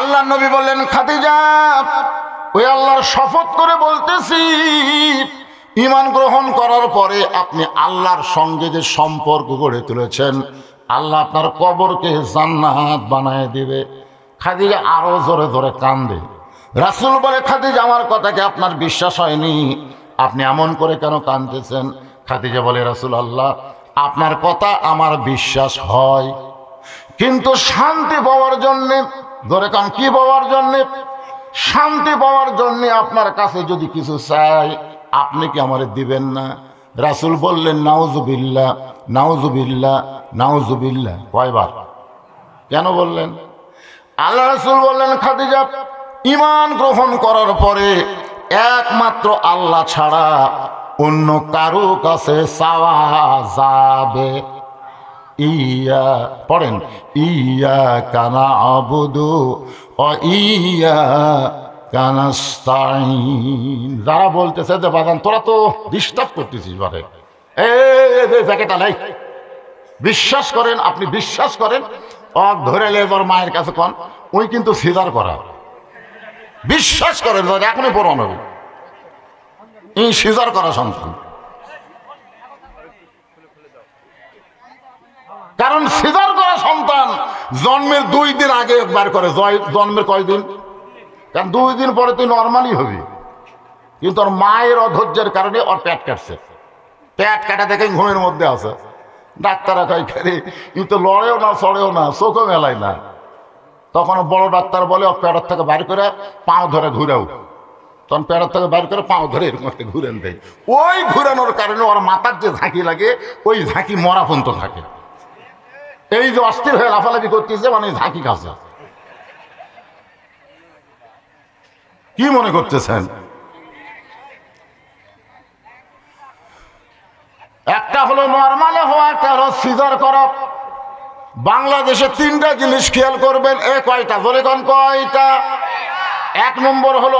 আল্লাহর নবী বললেন, খাদিজা, ওই আল্লাহর শপথ করে বলতেছি, ঈমান গ্রহণ করার পরে আপনি আল্লাহর সঙ্গে যে সম্পর্ক গড়ে তুলেছেন, আল্লাহ আপনার কবরকে জান্নাত বানায় দিবে। খাদিজা আরো জোরে জোরে কান্দে। রাসূল বলে, খাদিজা, আমার কথাকে আপনার বিশ্বাস হয়নি, আপনি এমন করে কেন কাঁদতেছেন? খাদিজা বলে, রাসূলুল্লাহ, আপনার কথা আমার বিশ্বাস হয়, কিন্তু শান্তি পাওয়ার জন্যে, ধরে কান, কি পাওয়ার জন্যে? শান্তি পাওয়ার জন্যে আপনার কাছে যদি কিছু চাই, আপনি কি আমারে দিবেন না? রাসূল বললেন, নাউজুবিল্লাহ, নাউজুবিল্লাহ, নাউজুবিল্লাহ। কয়বার? কেন বললেন? আল্লাহ রাসূল বললেন, খাদিজা, ঈমান গ্রহণ করার পরে একমাত্র আল্লাহ ছাড়া অন্য কারো কাছে চাওয়া যাবে। ইয়া পড়েন, ইয়া কানা আবুদু ও ইয়া কানাস্তাইন। যারা বলতেছে যে বাজান তোরা তো ডিস্টার্ব করতেছিস, বারে এই প্যাকেটা নাই, বিশ্বাস করেন, আপনি বিশ্বাস করেন, ধরে লেবার মায়ের কাছে কন, ওই কিন্তু সিজার করা, বিশ্বাস করেন, এখনই পড়ান হবে, এই সিজার করা সন্তান। কারণ সিজার করা সন্তান জন্মের 2 দিন আগে একবার করে, জন্মের কয়দিন? কারণ 2 দিন পরে তুই নর্মালি হবি, কিন্তু ওর মায়ের অধৈর্যের কারণে ওর পেট কাটছে, পেট কাটা দেখে ঘুমের মধ্যে আছে। ডাক্তাররা কয়, খেলে ই তো লড়েও না, চড়েও না, চোখও মেলায় না। তখন বড় ডাক্তার বলে, ও পেটের থেকে বাইর করে পাও ধরে ঘুরাও। তখন পেটের থেকে বাইর করে পাও ধরে এরকম একটা ঘুরেন দেয়। ওই ঘুরানোর কারণে ওর মাথার যে ঝাঁকি লাগে, ওই ঝাঁকি মরা পর্যন্ত থাকে। এই যে অস্থির হয়ে লাফালাফি করতেছে, মানে ঝাঁকি খাচ্ছে। কি মনে করতেছেন? একটা হলো নর্মালে হওয়া, একটা হলো সিজার করা। বাংলাদেশে 3টা জিনিস খেয়াল করবেন। কয়টা? বলে কোন কয়টা? 1 নম্বর হলো,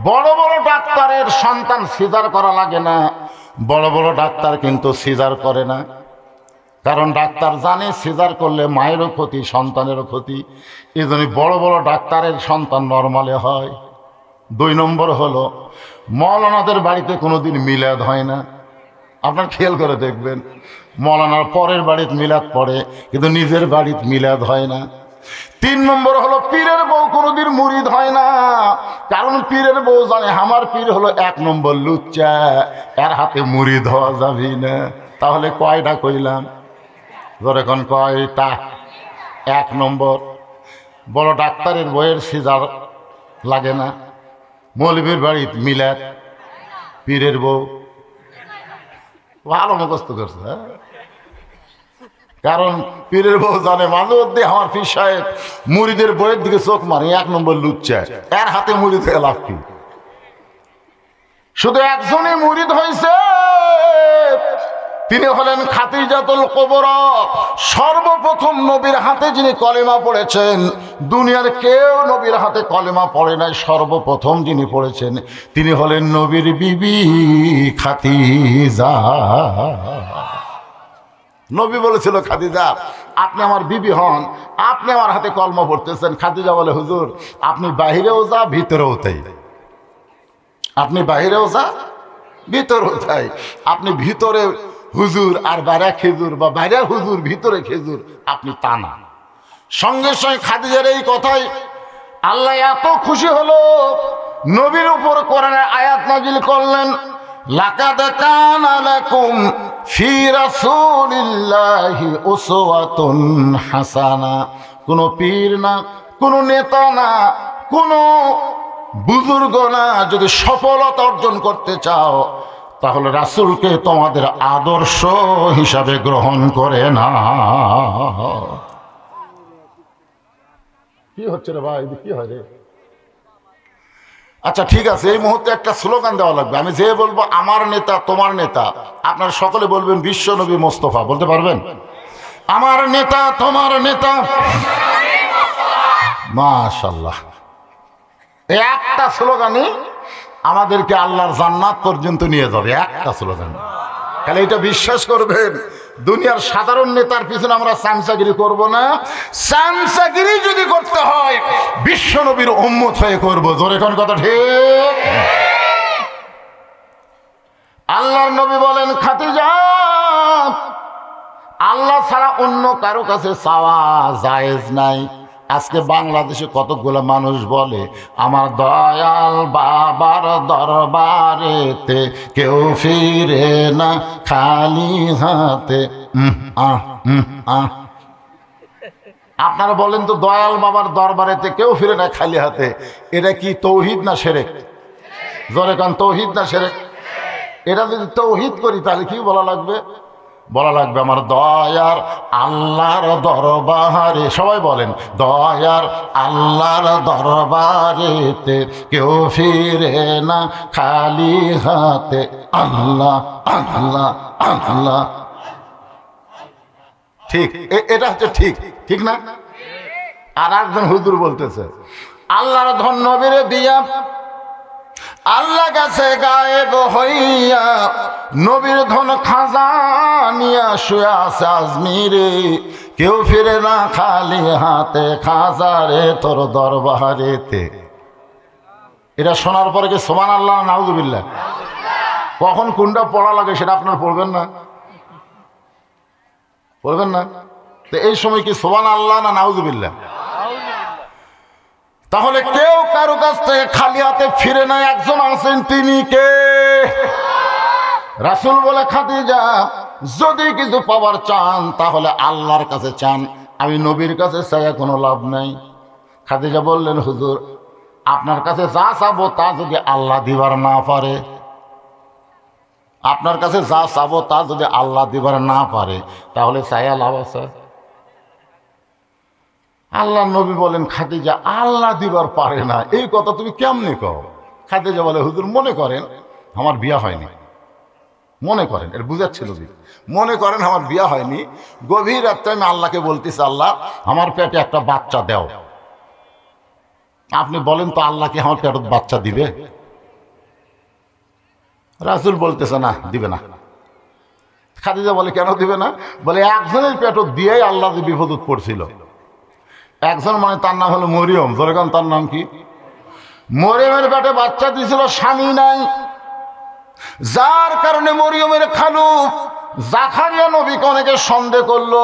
বড় বড় ডাক্তারের সন্তান সিজার করা লাগে না। বড় বড় ডাক্তার কিন্তু সিজার করে না, কারণ ডাক্তার জানে সিজার করলে মায়েরও ক্ষতি, সন্তানেরও ক্ষতি। এই জন্য বড় বড় ডাক্তারের সন্তান নর্মালে হয়। 2 নম্বর হলো, মৌলানাদের বাড়িতে কোনোদিন মিলাদ হয় না। আপনার খেয়াল করে দেখবেন, মৌলানার পরের বাড়িতে মিলাদ পড়ে, কিন্তু নিজের বাড়িতে মিলাদ হয় না। 3 নম্বর হলো, পীরের বউ কোনোদিন মুরিদ হয় না, কারণ পীরের বউ জানে আমার পীর হলো 1 নম্বর লুচ্চা, এর হাতে মুরিদ হওয়া যাবে না। তাহলে কয়টা কইলাম? ধরে কোন কয়টা? 1 নম্বর, বড় ডাক্তারের বইয়ের সিজার লাগে না। মৌলবীর বাড়িতে মিলাদ, পীরের বউ। ভালো মুখস্থ করছে, হ্যাঁ? কারণ পীরের বউ জানে মাঝে মধ্যে আমার পীর সাহেব মুরিদের বইয়ের দিকে চোখ মারে, 1 নম্বর লুচ্চা, এর হাতে মুরিদ হয়ে লাভ কি? শুধু একজনই মুরিদ হয়েছে, তিনি হলেন খাদিজাতুল কুবরা। সর্বপ্রথম নবীর হাতে যিনি কলেমা পড়েছেন, দুনিয়ার কেউ নবীর হাতে কলেমা পড়ে নাই, সর্বপ্রথম যিনি পড়েছেন তিনি হলেন নবীর বিবি খাদিজা। নবী বলেছিল, খাদিজা আপনি আমার বিবি হন, আপনি আমার হাতে কলমা পড়তেছেন। খাদিজা বলে, হুজুর আপনি বাহিরেও যা ভিতরেও তাই, আপনি বাহিরেও যা ভিতরেও তাই, আপনি ভিতরে হুজুর আর বাইরে খেজুর, বা বাইরে হুজুর ভিতরে খেজুর, আপনি তা না। সঙ্গে সঙ্গে খাদিজার এই কথাই আল্লাহ এত খুশি হলো, নবীর উপর কোরআনের আয়াত নাজিল করলেন, লাকাদ কানা লাকুম ফি রাসূলিল্লাহি উসওয়াতুন হাসানা। কোন পীর না, কোন নেতা না, কোন বুজুর্গ না, যদি সফলতা অর্জন করতে চাও তাহলে রাসূলকে তোমাদের আদর্শ হিসাবে গ্রহণ করে না। কি হচ্ছে রে ভাই, কি হয় রে? আচ্ছা ঠিক আছে, এই মুহূর্তে একটা স্লোগান দেওয়া লাগবে। আমি যে বলবো আমার নেতা তোমার নেতা, আপনারা সকলে বলবেন বিশ্ব নবী মোস্তফা। বলতে পারবেন? আমার নেতা তোমার নেতা। মাশাআল্লাহ, একটা স্লোগানই আমাদেরকে আল্লাহর জান্নাত পর্যন্ত নিয়ে যাবে, একটা স্লোগান। তাহলে এটা বিশ্বাস করবেন, দুনিয়ার সাধারণ নেতার পিছনে আমরা চামচাগিরি করব না। চামচাগিরি যদি করতে হয় বিশ্ব বিশ্ব নবীর উম্মত হয়ে করবো। জোরে কোন কথা ঠিক? আল্লাহর নবী বলেন, খাদিজা আল্লাহ ছাড়া অন্য কারো কাছে চাওয়া জায়েজ নাই। আজকে বাংলাদেশে কতগুলো মানুষ বলে, আমার দয়াল বাবার দরবারেতে কেউ ফিরে না খালি হাতে। আপনারা বলেন তো, দয়াল বাবার দরবারেতে কেউ ফিরে না খালি হাতে, এটা কি তৌহিদ না শিরক? জোরে কান, তৌহিদ না শিরক? এটা যদি তৌহিদ করি তাহলে কি বলা লাগবে? বলা লাগবে আমার দয়ার আল্লাহর দরবারে, সবাই বলেন, দয়ার আল্লাহর দরবারেতে কেউ ফিরে না খালি হাতে। আল্লাহ আল্লাহ আল্লাহ, ঠিক? এটা হচ্ছে ঠিক, ঠিক না? আর একজন হুজুর বলতেছে, আল্লাহর ধন নবীরে দিয়া আল্লাহ কাছে গায়েব হইয়া নবীর ধন খাজা নিয়া শুয়ে আছে আজমিরে, কেউ ফিরে না খালি হাতে খাজারে তোর দরবারেতে। এটা শোনার পরে কি সুবহানাল্লাহ নাউজুবিল্লাহ? কখন কোনটা পড়া লাগে সেটা আপনারা পড়বেন না? পড়বেন না? তো এই সময় কি সুবহানাল্লাহ না নাউজুবিল্লাহ? তাহলে কেউ কারো কাছ থেকে খালি হাতে ফিরে নাই, একজন আছেন, তিনি কে? রাসূল বলে, খাদিজা যদি কিছু পাওয়ার চান তাহলে আল্লাহর কাছে চান, আমি নবীর কাছে চাইয়া কোনো লাভ নাই। খাদিজা বললেন, হুজুর আপনার কাছে যা চাবো তা যদি আল্লাহ দিবার না পারে, আপনার কাছে যা চাবো তা যদি আল্লাহ দিবার না পারে তাহলে চাইয়া লাভ আছে? আল্লাহ নবী বলেন, খাদিজা আল্লাহ দিবার পারে না এই কথা তুমি কেমনে কও? খাদিজা বলে, হুজুর মনে করেন আমার বিয়া হয়নি, মনে করেন, এর বুঝাচ্ছিল যে মনে করেন আমার বিয়া হয়নি, গভীর রাত্রে আমি আল্লাহকে বলতেছি, আল্লাহ আমার পেটে একটা বাচ্চা দাও। আপনি বলেন তো আল্লাহ কি আমার পেটে বাচ্চা দিবে? রাসূল বলতেছে, না দিবে না। খাদিজা বলে, কেন দিবে না? বলে, একজনের পেটে দিয়েই আল্লাহ যে বিপদ পড়ছিল। একজন মানে তার নাম হলো মরিয়ম। যেরকম তার নাম কি? মরিয়মের পেটে বাচ্চা দিয়েছিল, স্বামী নাই, যার কারণে মরিয়মের খালু জাকারিয়া নবীকে অনেকে সন্দেহ করলো।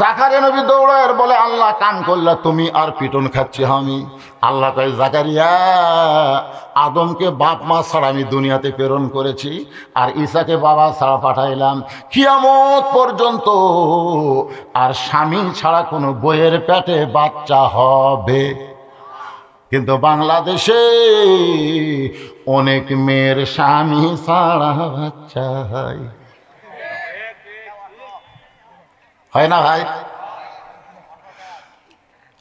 জাকারিয়া নবী দৌড়ায় বলে, আল্লাহ কাম করলা তুমি আর পিটন খাচ্ছি আমি। আল্লাহ কয়, জাকারিয়া আদমকে বাপ মা ছাড়া আমি দুনিয়াতে প্রেরণ করেছি, আর ঈসাকে বাবা ছাড়া পাঠাইলাম, কিয়ামত পর্যন্ত আর স্বামী ছাড়া কোনো বইয়ের পেটে বাচ্চা হবে। কিন্তু বাংলাদেশে অনেক মেয়ের স্বামী ছাড়া বাচ্চা হয়, হয় না ভাই?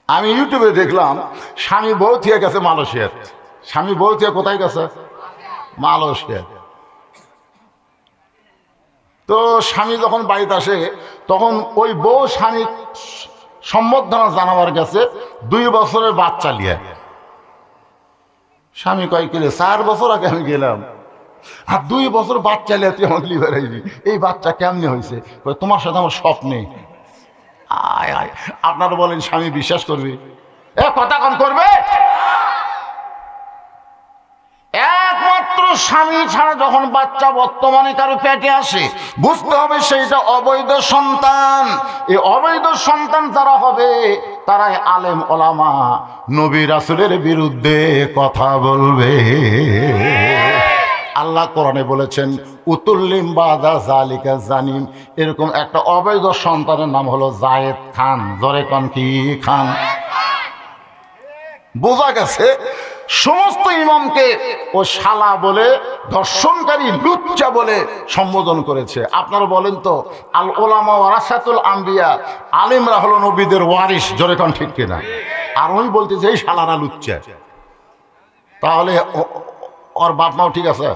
আমি ইউটিউবে দেখলাম, স্বামী বউ থেকে গেছে মালয়েশিয়ার। স্বামী বউ থেকে কোথায় গেছে? মালয়েশিয়া। তো স্বামী যখন বাড়িতে আসে তখন ওই বউ স্বামী সম্বর্ধনা জানাবার গেছে 2 বছরের বাচ্চা নিয়ে। স্বামী কয়, কিরে 4 বছর আগে আমি গেলাম, আর 2 বছর বাচ্চা নিয়ে তুই আমাকে লিভার আইবি, এই বাচ্চা কেমনে হয়েছে? তোমার সাথে আমার স্বপ্নে। আয় আয়, আপনারা বলেন স্বামী বিশ্বাস করবে? কথা কম করবে? একমাত্র স্বামী ছাড়া যখন বাচ্চা বর্তমানে কারো পেটে আসে, বুঝতে হবে সেইটা অবৈধ সন্তান। এই অবৈধ সন্তান যারা হবে তারাই আলেম ওলামা নবী রাসূলের বিরুদ্ধে কথা বলবে। আল্লাহ কোরআনে বলেছেন, উতুল্লিম বাদা জালিকা জানিম। এরকম একটা অবৈধ সন্তানের নাম হলো জায়েদ খান। জোরে কোন কি খান? বোঝা গেছে সমস্ত ইমামকে ও শালা বলে, ধর্ষণকারী লুচ্চা বলে সম্বোধন করেছে। আপনারা বলেন তো, আল ওলামা ওয়ারাসাতুল আম্বিয়া, আলেমরা হলো নবীদের ওয়ারিস। জোরে কোন ঠিক কিনা? আর ওই বলতেছে এই শালারা লুচ্চা, তাহলে ওর বাপ মাও ঠিক আছে?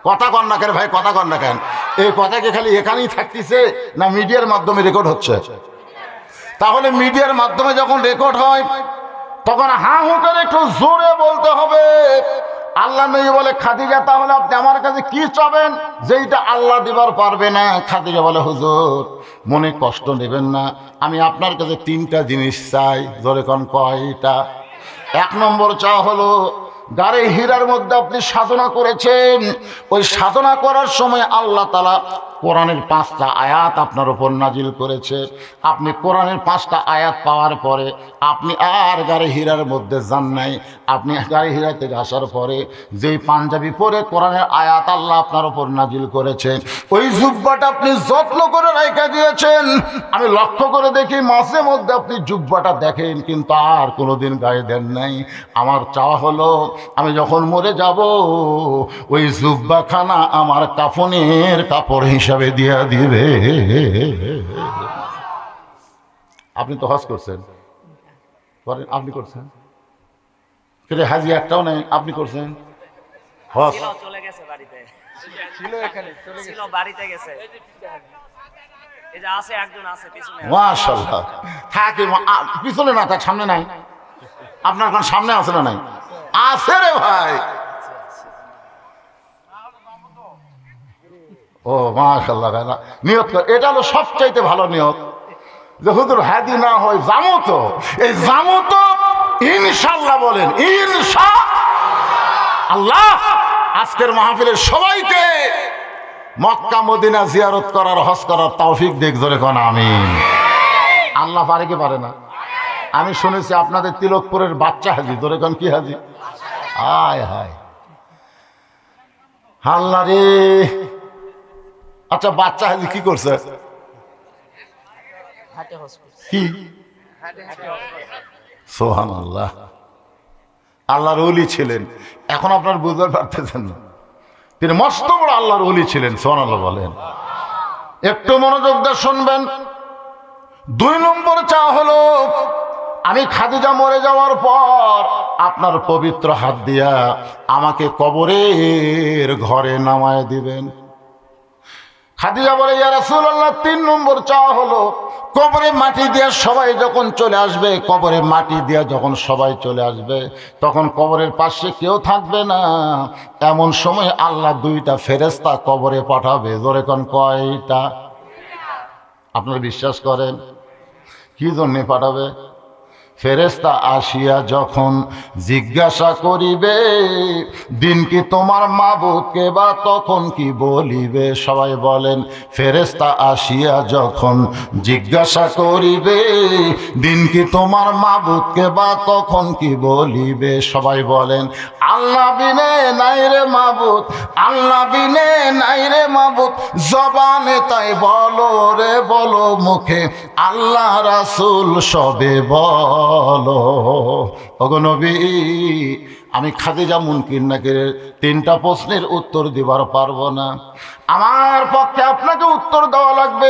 কথা কন না কেন ভাই? কথা কন না কেন? এই কথা কি খালি এখানেই থাকতেছে না মিডিয়ার মাধ্যমে রেকর্ড হচ্ছে? তাহলে মিডিয়ার মাধ্যমে যখন রেকর্ড হয় তখন হা হু করে একটু জোরে বলতে হবে, আল্লাহ নবী বলে খাদিজা তাহলে আপনি আমার কাছে কি চাবেন যেটা আল্লাহ দিবার পারবে না? খাদিজা বলে হুজুর মনে কষ্ট নেবেন না, আমি আপনার কাছে 3টা জিনিস চাই। জোরে কোন কয়টা? 1 নম্বর চাওয়া হলো গারে হীরার মধ্যে আপনি সাধনা করেছেন, ওই সাধনা করার সময় আল্লাহ তাআলা কোরআনের 5টা আয়াত আপনার উপর নাজিল করেছে। আপনি কোরআনের 5টা আয়াত পাওয়ার পরে আপনি আর গারে হীরার মধ্যে যান নাই। আপনি গারে হীরা থেকে আসার পরে যেই পাঞ্জাবি পরে কোরআনের আয়াত আল্লাহ আপনার উপর নাজিল করেছেন, ওই জুব্বাটা আপনি যত্ন করে রেখে দিয়েছেন। আমি লক্ষ্য করে দেখি মাঝে মধ্যে আপনি জুব্বাটা দেখেন কিন্তু আর কোনোদিন গায়ে দেন নাই। আমার চাওয়া হলো আমি যখন মরে যাব ওই জুব্বাখানা আমার কাফনের কাপড় হিসাবে দিয়া দিবে। আপনি তো হজ করছেন, করেন? আপনি করছেন? কিন্তু হাজি একটাও নাই, আপনি করছেন হজ? চলে গেছে বাড়িতে, ছিল এখানে, ছিল বাড়িতে গেছে। এই যে আছে একজন আছে পিছনে, মাশাআল্লাহ। থাকে পিছনে না, তার সামনে নাই। আপনার কোন সামনে আছে না? নাই, আছে রে ভাই। ও মাশাআল্লাহ, নিয়ত কর। এটা হলো সবচাইতে ভালো নিয়ত যে হুজুর হাদি না হয় জামু তো, এই জামু তো ইনশাআল্লাহ বলেন ইনশাআল্লাহ। আজকের মাহফিলের সবাইকে মক্কা মদিনা জিয়ারত করার, হজ করার তৌফিক দেখ। জোরে কোন আমিন। আল্লাহ পারে কি পারে না? আমি শুনেছি আপনাদের তিলকপুরের বাচ্চা হাজি। জোরে কোন কি হাজি? হায় হায় আল্লাহ রে। আচ্ছা বাচ্চা হাজি কি করছে? কি? সুবহানাল্লাহ। আল্লাহর ওলি ছিলেন। এখন আপনার বুঝতে পারতেছেন না, তিনি মস্ত বড় আল্লাহর ওলি ছিলেন। সুবহানাল্লাহ বলেন। একটু মনোযোগ দিয়ে শুনবেন। 2 নম্বর চাওয়া হলো আমি খাদিজা মরে যাওয়ার পর আপনার পবিত্র হাত দিয়া আমাকে কবরের ঘরে নামায় দিবেন। খাদিজা বলে ইয়া রাসূলুল্লাহ 3 নম্বর চাওয়া হলো কবরে মাটি দিয়ে সবাই যখন চলে আসবে, কবরে মাটি দিয়ে যখন সবাই চলে আসবে তখন কবরের পাশে কেউ থাকবে না, এমন সময় আল্লাহ 2টা ফেরেশতা কবরে পাঠাবে। জোরে কোন কয়টা? আপনারা বিশ্বাস করেন? কি জন্য পাঠাবে? ফেরেশতা আসিয়া যখন জিজ্ঞাসা করিবে দিন কি তোমার মাবুদকে, বা তখন কি বলিবে? সবাই বলেন ফেরেশতা আসিয়া যখন জিজ্ঞাসা করিবে দিন কি তোমার মাবুদকে, বা তখন কি বলিবে? সবাই বলেন আল্লাহ বিনে নাই রে মাবুদ, আল্লাহ বিনে নাই রে মাবুদ। জবানে তাই বলো রে বলো, মুখে আল্লাহ রাসূল সবে বলো। ওগো নবী, আমি খাদিজা মুনকির নাকিরের 3টা প্রশ্নের উত্তর দিবার পারবো না, আমার পক্ষে আপনাকে উত্তর দেওয়া লাগবে।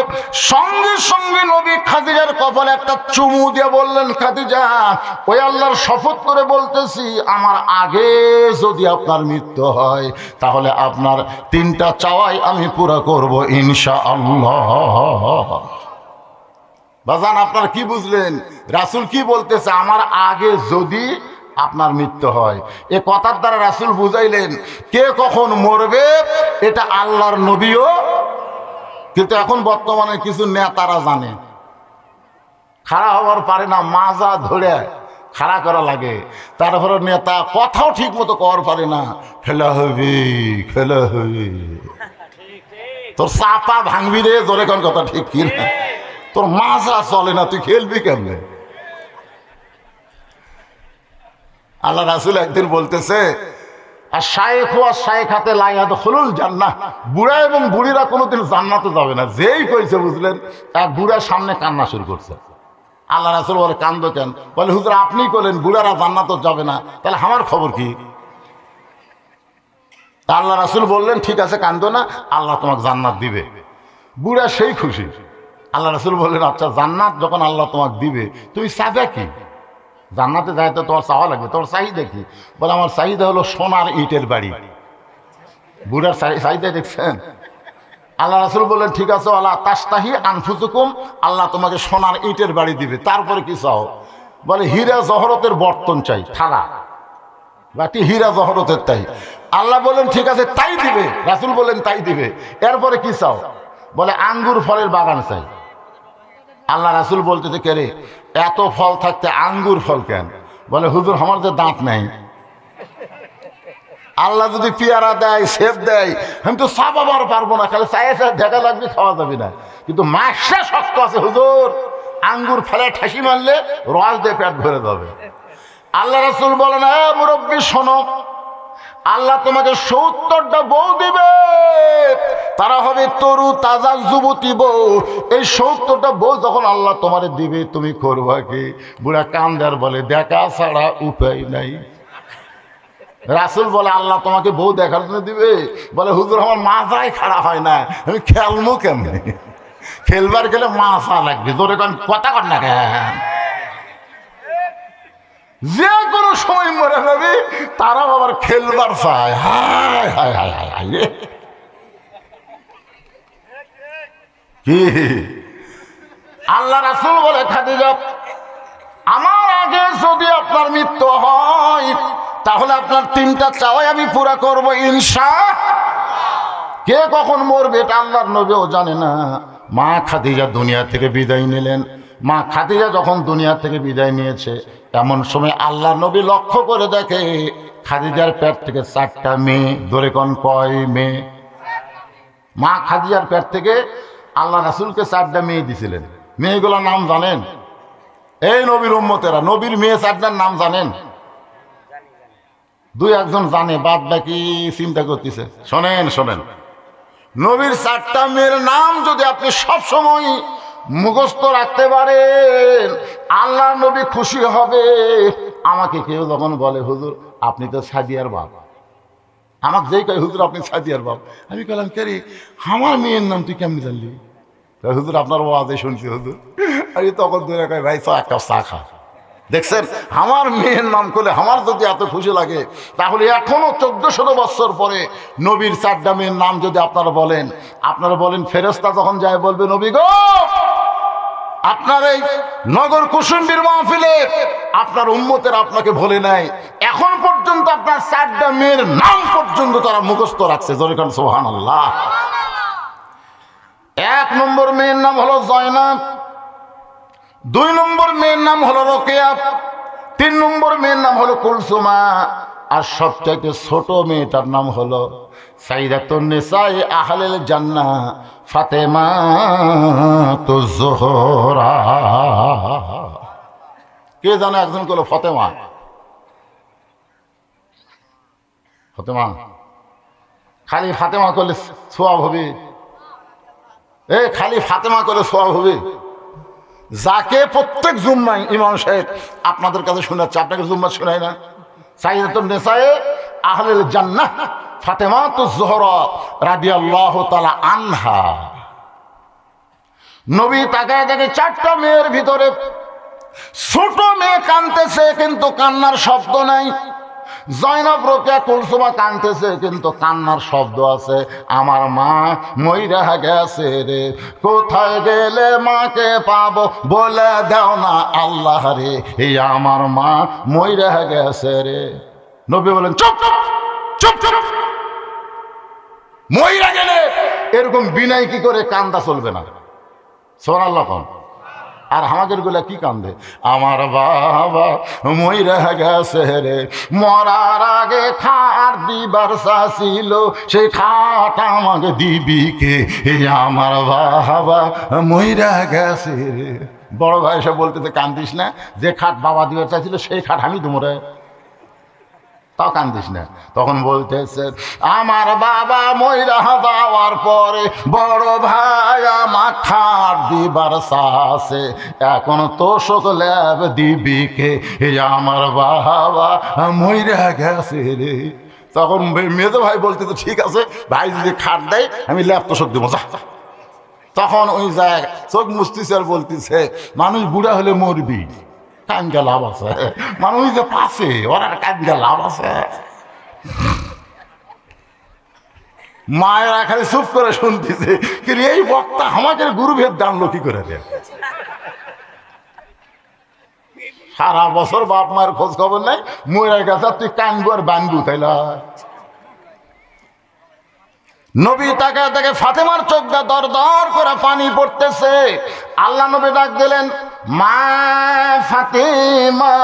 সঙ্গে সঙ্গে নবী খাদিজার কপালে একটা চুমু দিয়ে বললেন, খাদিজা ওই আল্লাহর শপথ করে বলতেছি আমার আগে যদি আপনার মৃত্যু হয় তাহলে আপনার 3টা চাওয়াই আমি পুরা করব ইনশাআল্লাহ। বাজান আপনার কি বুঝলেন? রাসূল কি বলতেছে? আমার আগে যদি আপনার মৃত্যু হয়। এ কথার দ্বারা রাসূল বুঝাইলেন কে কখন মরবে এটা আল্লাহর নবীও, কিন্তু এখন বর্তমানে কিছু নেতারা জানে। খাড়া হওয়ার পারে না, মাজা ধরে খাড়া করা লাগে। তারপরে নেতা কথাও ঠিক মতো করার পারে না, খেলা হবে খেলা হবে। তোর চাপা ভাঙবি রে। জোরে কোন কথা ঠিক কি না? তোর মাজা চলে না, তুই খেলবি কেমনে? আল্লাহ রাসূল একদিন বলতেছে আর শায়েখ ও শায়েখাতে লা ইয়াদখুলুল জান্নাহ, বুড়া এবং বুড়িরা কোনোদিন জান্নাতে যাবে না। যেই কইছে বুঝলেন, এক বুড়া সামনে কান্না শুরু করছে। আল্লাহ রাসূল বলে কান্দো কেন? বলে হুজুর আপনি বলেন বুড়ারা জান্নাতে যাবে না, তাহলে আমার খবর কি? আল্লাহ রাসূল বললেন ঠিক আছে কান্দো না, আল্লাহ তোমাকে জান্নাত দিবে। বুড়া সেই খুশি। আল্লাহ রাসূল বললেন আচ্ছা জান্নাত যখন আল্লাহ তোমাকে দিবে তুমি চাবে কি? জান্নাতে যায় তো তোমার চাওয়া লাগবে, তোমার চাহিদা কি? বলে আমার চাহিদা হলো সোনার ইটের বাড়ি। বুড়ার চাহিদা দেখছেন? আল্লাহ রাসূল বললেন ঠিক আছে, আল্লাহ তাস্তাহি আনফুসুকুম, আল্লাহ তোমাকে সোনার ইটের বাড়ি দিবে। তারপরে কি চাও? বলে হীরা জহরতের বর্তন চাই, থালা। বাটি হীরা জহরতের তাই। আল্লাহ বলেন ঠিক আছে তাই দিবে, রাসূল বলেন তাই দিবে। এরপরে কি চাও? বলে আঙ্গুর ফলের বাগান চাই। আল্লাহ রাসূল বলতেছে কে রে, এত ফল থাকতে আঙ্গুর ফল কেন? বলে হুজুর আমার যে দাঁত নাই। আল্লাহ যদি পেয়ারা দেয়, সেব দেয়, আমি তো চাবাবার পারবো না, খালি চায়ে চায়ে দেখা লাগবে, খাওয়া যাবে না। কিন্তু মাসে শক্ত আছে হুজুর, আঙ্গুর ফেলে ঠাসি মারলে রস দিয়ে পেট ভরে যাবে। আল্লাহ রাসূল বলেন মুরব্বী শোনো, আল্লাহ তোমাকে 70টা বউ দিবে, তারা হবে তরু তাজা যুবতী বউ। এই 70টা বউ যখন আল্লাহ তোমারে দিবে, তুমি করবা কি? বুড়া কান্দার বলে দেখা ছাড়া উপায় নাই। রাসূল বলে আল্লাহ তোমাকে বউ দেখার জন্য দিবে? বলে হুজুর আমার মাথায় খাড়া হয় না, আমি খেলবো কেমনে? খেলবার গেলে মাথা লাগবে, জোরে কারণ কথা কর না কেন? যে কোনো সময় মরে যাবে, তারাও আবার খেলবার চায়। হায় হায় হায় হায় হায় রে। কি আল্লাহ রাসূল বলে খাদিজা, আমার আগে যদি আপনার মৃত্যু হয় তাহলে আপনার 3টা চাওয়াই আমি পুরা করব ইনশাআল্লাহ। কে কখন মরবে এটা আল্লাহর নবীও জানে না। মা খাদিজা দুনিয়া থেকে বিদায় নিলেন। মা খাদিজা যখন দুনিয়া থেকে বিদায় নিয়েছে, এমন সময় আল্লাহর নবী লক্ষ্য করে দেখে খাদিজার পেট থেকে 4টা মেয়ে। ধরে কোন কয় মেয়ে? মা খাদিজার পেট থেকে আল্লাহ রাসূলকে 4টা মেয়ে দিছিলেন। মেয়েগুলোর নাম জানেন? এই নবীর উম্মতেরা, নবীর মেয়ে 4টার নাম জানেন? 2-1জন জানে, বাদ বাকি চিন্তা করতেছে। শোনেন শোনেন, নবীর 4টা মেয়ের নাম যদি আপনি সব সময় মুখস্থ রাখতে পারেন, আল্লাহ নবী খুশি হবে। আমাকে কেউ যখন বলে হুজুর আপনি তো সাদিয়ার বাপ, আমাকে যেই কয় হুজুর আপনি সাদিয়ার বাপ, আমি বললাম কে রে, আমার মেয়ের নাম তুই কেমনি জানলি? হুজুর আপনার ওয়াজে শুনছি হুজুর। আমি তখন ধরে কয় ভাই এক কাপ চা খা। দেখছেন, আমার মেয়ের নাম করলে আমার যদি এত খুশি লাগে, তাহলে এখনো 1400 বছর পরে নবীর 4টা মেয়ের নাম যদি আপনারা বলেন, ফেরেশতা যখন যায় বলবে নবী গো, আপনার এই নগর কুসুম্বির মাহফিলে আপনার উম্মতের আপনাকে ভুলে নাই, এখন পর্যন্ত আপনার 4টা মেয়ের নাম পর্যন্ত তারা মুখস্থ রাখছে। জোরে কান সুবহানাল্লাহ। 1 নম্বর মেয়ের নাম হলো জয়নাব, 2 নম্বর মেয়ের নাম হলো রোকেয়া, 3 নম্বর মেয়ের নাম হলো কুলসুমা, আর সবচাইতে ছোট মেয়েটার নাম হলো সাইয়্যিদাতুন নিসাই আহলিল জান্নাহ ফাতেমাতুজ জোহরা। কে জানে? একজন কইলো ফাতেমা। ফাতেমা, খালি ফাতেমা করলে সওয়াব হবে? খালি ফাতেমা করে সওয়াব হবে? যাকে প্রত্যেক জুম্মায় ইমাম সাহেব আপনাদের কাছে শোনাচ্ছে, আপনাকে জুম্মা শোনায় না? সাইয়্যিদাতুন নিসাই আহলিল জান্নাহ ফাতেমাতুজ জোহরা রাদিয়াল্লাহু তাআলা আনহা। নবী তাকায় দেখে 4টা মেয়ের ভিতরে ছোট মেয়ে কাঁদতেছে, কিন্তু কান্নার শব্দ নাই। জয়নব, রোকেয়া, কুলসুমা কাঁদতেছে, কিন্তু কান্নার শব্দ আছে। আমার মা মইরা গেছে রে, কোথায় গেলে মাকে পাবো বলে দাও না আল্লাহ রে, এই আমার মা মইরা গেছে রে। নবী বলেন চুপ চুপ চুপ, মইরা গেলে এরকম বিনয় কি করে কান্দা চলবে না। সুবহানাল্লাহ। আর আমাদের গুলা কি কান্দে, আমার বাবা মইরা গেছে রে, মরার আগে খাট দিবার চাইছিল, সেই খাট আমাকে দিবি কে, আমার বাবা মইরা গেছে রে। বড় ভাই এসে বলতেছে কান্দিস না, যে খাট বাবা দিবার চাইছিল সেই খাট আমি তোমরা, তাও কান্দিস না। তখন বলতেছে আমার বাবা মইরা যাওয়ার পরে বড় ভাই আমার খাট দিবার চাছে, এখন তো সকলে দিবি কে, আমার বাবা মইরা গেছে রে। তখন মেজো ভাই বলতেছে ঠিক আছে ভাই, যদি খাট দেয় আমি ল্যাপ তোষক দেবো যা। তখন ওই যায় চোখ মুছতেছে আর বলতেছে মানুষ বুড়া হলে মরবি, কান্দা লাভ আছে, মানুষ যে পাশে ওরা কান্দা লাভ আছে। মায়েরা খালি চুপ করে শুনতেছে, কিন্তু এই বক্তা আমাদের গুরুভেদ জানলো কি করে? সারা বছর বাপ মায়ের খোঁজ খবর নাই, মরে গেছে, তুই কানবু আর বানবু, তাইলে নবী তাকে তাকে ফাতেমার চোখটা দর দর করে পানি পড়তেছে। আল্লাহ নবী ডাক দিলেন, মা ফাতেমা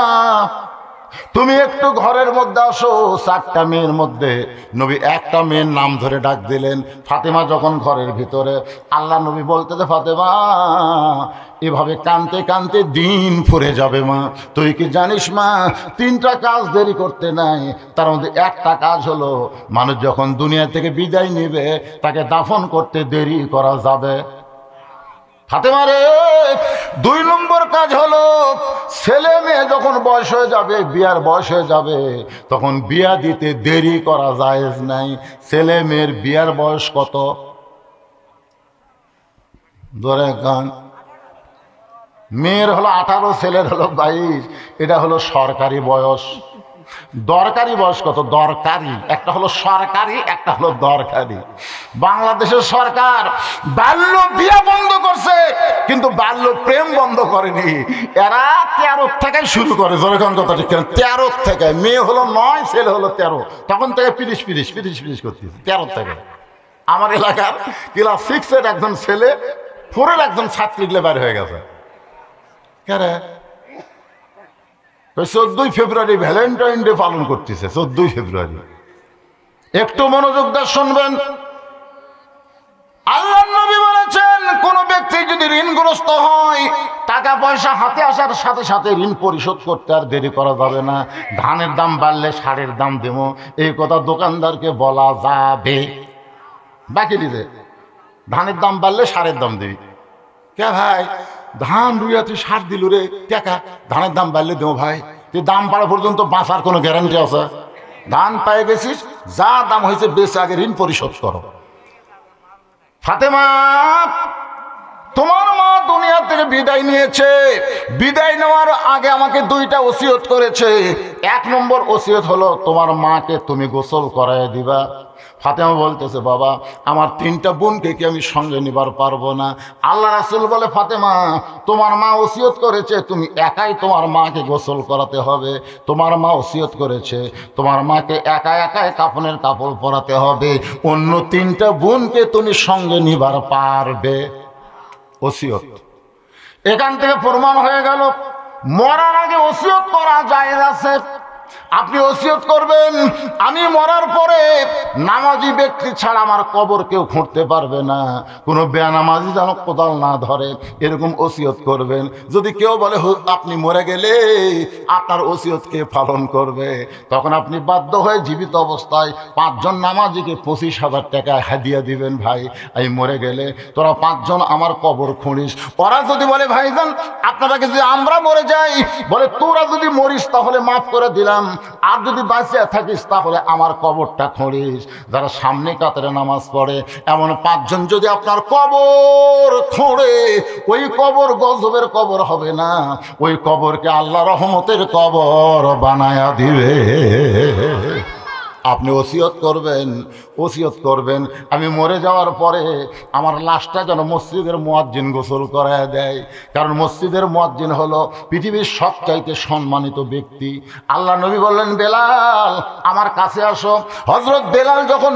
তুমি একটু ঘরের মধ্যে আসো। 4টা মেয়ের মধ্যে নবী একটা মেয়ের নাম ধরে ডাক দিলেন। ফাতেমা যখন ঘরের ভিতরে, আল্লাহ নবী বলতেছে, ফাতেমা এভাবে কানতে কানতে দিন ফুরে যাবে মা। তুই কি জানিস মা, 3টা কাজ দেরি করতে নাই, তার মধ্যে একটা কাজ হলো মানুষ যখন দুনিয়া থেকে বিদায় নেবে তাকে দাফন করতে দেরি করা যাবে। ফাতেমা রে, 2 নম্বর কাজ হলো ছেলে মেয়ে যখন বয়স হয়ে যাবে, বিয়ার বয়স হয়ে যাবে, তখন বিয়া দিতে দেরি করা জায়েজ নাই। ছেলে মেয়ের বিয়ার বয়স কত? ধরে গান, মেয়ের হলো 18, ছেলের হলো 22। এটা হলো সরকারি বয়স। দরকারি বয়স কত? দরকারি, একটা হলো সরকারি, একটা হলো দরকারি। বাংলাদেশের সরকার বাল্য বিয়ে বন্ধ করছে, কিন্তু বাল্য প্রেম বন্ধ করেনি। এরা 13 থেকে শুরু করে, যখন কথা ঠিক 13 থেকে। মেয়ে হলো 9, ছেলে হলো 13, তখন থেকে পিরিশ করতেছে 13 থেকে। আমার এলাকার ক্লাস 6-এর একজন ছেলে 4-এর একজন ছাত্রী বাইরে হয়ে গেছে। কেন? 14 ফেব্রুয়ারি ভ্যালেন্টাইন ডে পালন করতেছে। 14 ফেব্রুয়ারি। একটু মনোযোগ দিয়ে শুনবেন। আল্লাহ নবী বলেছেন, কোন ব্যক্তি যদি ঋণগ্রস্ত হয়, টাকা পয়সা হাতে আসার সাথে সাথে ঋণ পরিশোধ করতে আর দেরি করা যাবে না। ধানের দাম বাড়লে সারের দাম দেবো, এই কথা দোকানদারকে বলা যাবে। বাকি দিতে ধানের দাম বাড়লে সারের দাম দিবি। কে ভাই, ধান রুইয়া তুই সার দিল রে, টাকা ধানের দাম বাড়লে দেবো ভাই। তুই দাম বাড়া পর্যন্ত বাঁচার কোনো গ্যারান্টি আছে? ধান পেয়ে গেছিস, যা দাম হয়েছে বেশি, আগে ঋণ পরিশোধ করো। ফাতেমা, তোমার মা দুনিয়া থেকে বিদায় নিয়েছে। বিদায় নেওয়ার আগে আমাকে 2টা ওসিয়ত করেছে। 1 নম্বর ওসিয়ত হলো তোমার মাকে তুমি গোসল করায় দিবা। ফাতেমা বলতেছে, বাবা আমার 3টা বোনকে কি আমি সঙ্গে নিবার পারবো না? আল্লাহ রাসূল বলে, ফাতেমা তোমার মা ওসিয়ত করেছে তুমি একাই তোমার মাকে গোসল করাতে হবে। তোমার মা ওসিয়ত করেছে তোমার মাকে একাই কাফনের কাপড় পরাতে হবে। অন্য 3টা বোনকে তুমি সঙ্গে নিবার পারবে। ওসিয়ত। এখান থেকে প্রমাণ হয়ে গেল মরার আগে ওসিয়ত করা জায়েজ আছে। আপনি ওসিয়ত করবেন, আমি মরার পরে নামাজি ব্যক্তি ছাড়া আমার কবর কেউ খুঁড়তে পারবে না, কোনো বেনামাজি যেন কোদাল না ধরে, এরকম ওসিয়ত করবেন। যদি কেউ বলে আপনি মরে গেলে আপনার ওসিয়ত কে পালন করবে, তখন আপনি বাধ্য হয়ে জীবিত অবস্থায় 5 জন নামাজিকে 25,000 টাকা হাদিয়া দিবেন। ভাই আমি মরে গেলে তোরা 5 জন আমার কবর খুঁড়িস। ওরা যদি বলে ভাইজান আপনারা যদি আমরা মরে যাই, বলে তোরা যদি মরিস তাহলে মাফ করে দিলাম, আর যদি বাঁচিয়ে থাকিস তাহলে আমার কবরটা খুঁড়িস। যারা সামনে কাতারে নামাজ পড়ে এমন 5 জন যদি আপনার কবর খোঁড়ে, ওই কবর গজবের কবর হবে না, ওই কবরকে আল্লাহ রহমতের কবর বানায়া দিবে। আপনি ওসিয়ত করবেন আমি মরে যাওয়ার পরে আমার লাশটা যেন মসজিদের মুয়াজ্জিন গোসল করায় দেয়। কারণ মসজিদের মুয়াজ্জিন হলো পৃথিবীর সবচাইতে সম্মানিত ব্যক্তি। আল্লাহ নবী বললেন, বেলাল আমার কাছে আসো। হযরত বেলাল যখন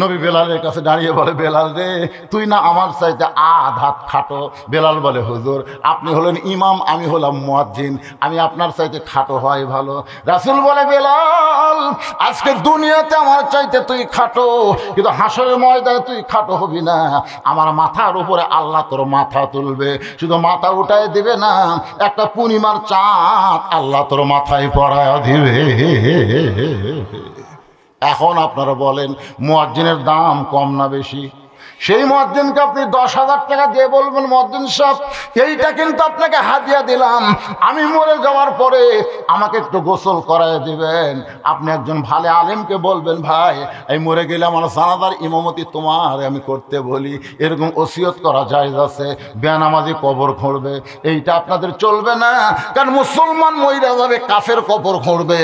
নবী বেলালের কাছে দাঁড়িয়ে বলে, বেলাল রে তুই না আমার চাইতে আধ হাত খাটো। বেলাল বলে, হুজুর আপনি হলেন ইমাম, আমি হলাম মুয়াজ্জিন, আমি আপনার চাইতে খাটো হয় ভালো। রাসূল বলে, বেলাল আজকে দুনিয়াতে আমার চাইতে তুই খাটো, কিন্তু হাসরের ময়দানে তুই খাটো হবি না। আমার মাথার উপরে আল্লাহ তোর মাথা তুলবে, শুধু মাথা উঠায় দিবে না, একটা পূর্ণিমার চাঁদ আল্লাহ তোর মাথায় পরায় দিবে। এখন আপনারা বলেন মুয়াজ্জিনের দাম কম না বেশি? সেই মুয়াজ্জিনকে আপনি 10,000 টাকা দিয়ে বলবেন, মুয়াজ্জিন সাহেব এইটা কিন্তু আপনাকে হাদিয়া দিলাম, আমি মরে যাওয়ার পরে আমাকে একটু গোসল করায় দিবেন। আপনি একজন ভালো আলেমকে বলবেন, ভাই আমি মরে গেলে আমার জানাজার ইমামতি তোমার আমি করতে বলি, এরকম ওসিয়ত করা জায়েজ আছে। বেনামাজি কবর খুঁড়বে এইটা আপনাদের চলবে না, কারণ মুসলমান মইরা যাবে কাফের কবর খুঁড়বে,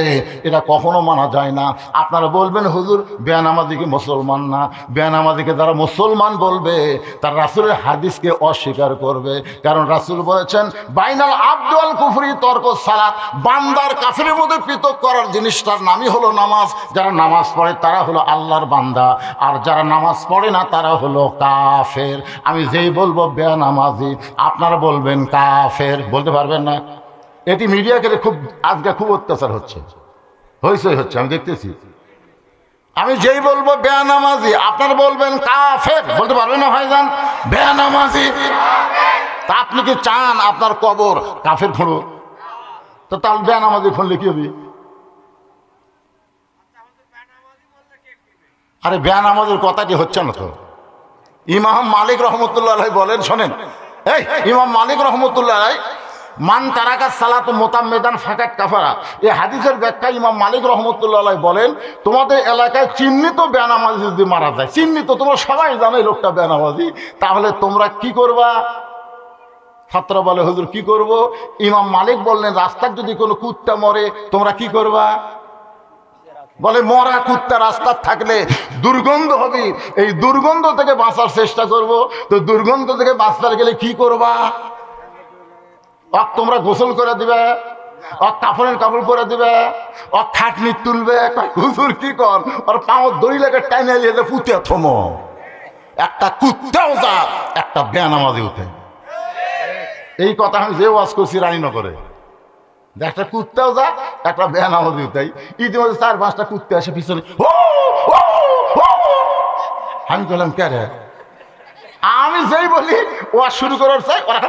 এটা কখনো মানা যায় না। আপনারা বলবেন, হুজুর বেনামাজি কি মুসলমান না? বেনামাজিকে যারা মুসলমান মুসলমান বলবে তার রাসূলের হাদিসকে অস্বীকার করবে। কারণ রাসূল বলেছেন বাইনাল আবদু ওয়াল কুফরি তরকুস সালাত, বান্দার কাফিরের মধ্যে পৃথক করার জিনিসটার নামই হলো নামাজ। যারা নামাজ পড়ে তারা হলো আল্লাহর বান্দা, আর যারা নামাজ পড়ে না তারা হলো কাফের। আমি যেই বলবো বেনামাজি, আপনারা বলবেন কাফের, বলতে পারবেন না? এটি মিডিয়াকে খুব আজকে খুব অত্যাচার হচ্ছে, হচ্ছে, আমি দেখতেছি। আমি যেই বলবো বেনামাজি, আপনারা বলবেন কাফের, বলতে পারবেন না ভাইজান? বেনামাজি। তা আপনি কি চান আপনার কবর কাফের খুঁড়ো? তো তাহলে বেনামাজি খুঁড়লে কি হবে? আরে বেনামাজির কথাটি হচ্ছে না তো। ইমাম মালিক রহমতুল্লাহ বলেন, শোনেন, এই ইমাম মালিক রহমতুল্লাহ মান তারাকা সালাত মোতাম্মেদান ফাকাত কাফারা, এই হাদিসের ব্যাখ্যা ইমাম মালিক রহমতুল্লাহ বলেন, তোমাদের এলাকায় চিহ্নিত বেনামাজি যদি মারা যায়, চিহ্নিত, তোমরা সবাই জানো এই লোকটা বেনামাজি, তাহলে তোমরা কি করবা? ছাত্র বলে হুজুর কি করব? ইমাম মালিক বললেন রাস্তার যদি কোনো কুত্তা মরে তোমরা কি করবা? বলে মরা কুত্তা রাস্তার থাকলে দুর্গন্ধ হবে, এই দুর্গন্ধ থেকে বাঁচার চেষ্টা করব। তো দুর্গন্ধ থেকে বাঁচতে গেলে কি করবা? তোমরা গোসল করে দিবে, কাপড়ের কাপড় করে দিবে, খাটনি তুলবে। হুজুর কি কর, ওর পাও দড়ি লেগে টাইনে নিয়ে পুঁতে থমো। একটা কুত্তাও যা, একটা বেনামাজি উঠে। এই কথা আমি যে ওয়াজ করছি রানীনগরে, একটা কুত্তাও যা, একটা বেনামাজি উঠাই। ইতিমধ্যে 4-5টা কুত্তা আসে পিছনে, আমি বললাম কে রে? আমি যেই বলি ওয়াজ শুরু করার চাই, ওরা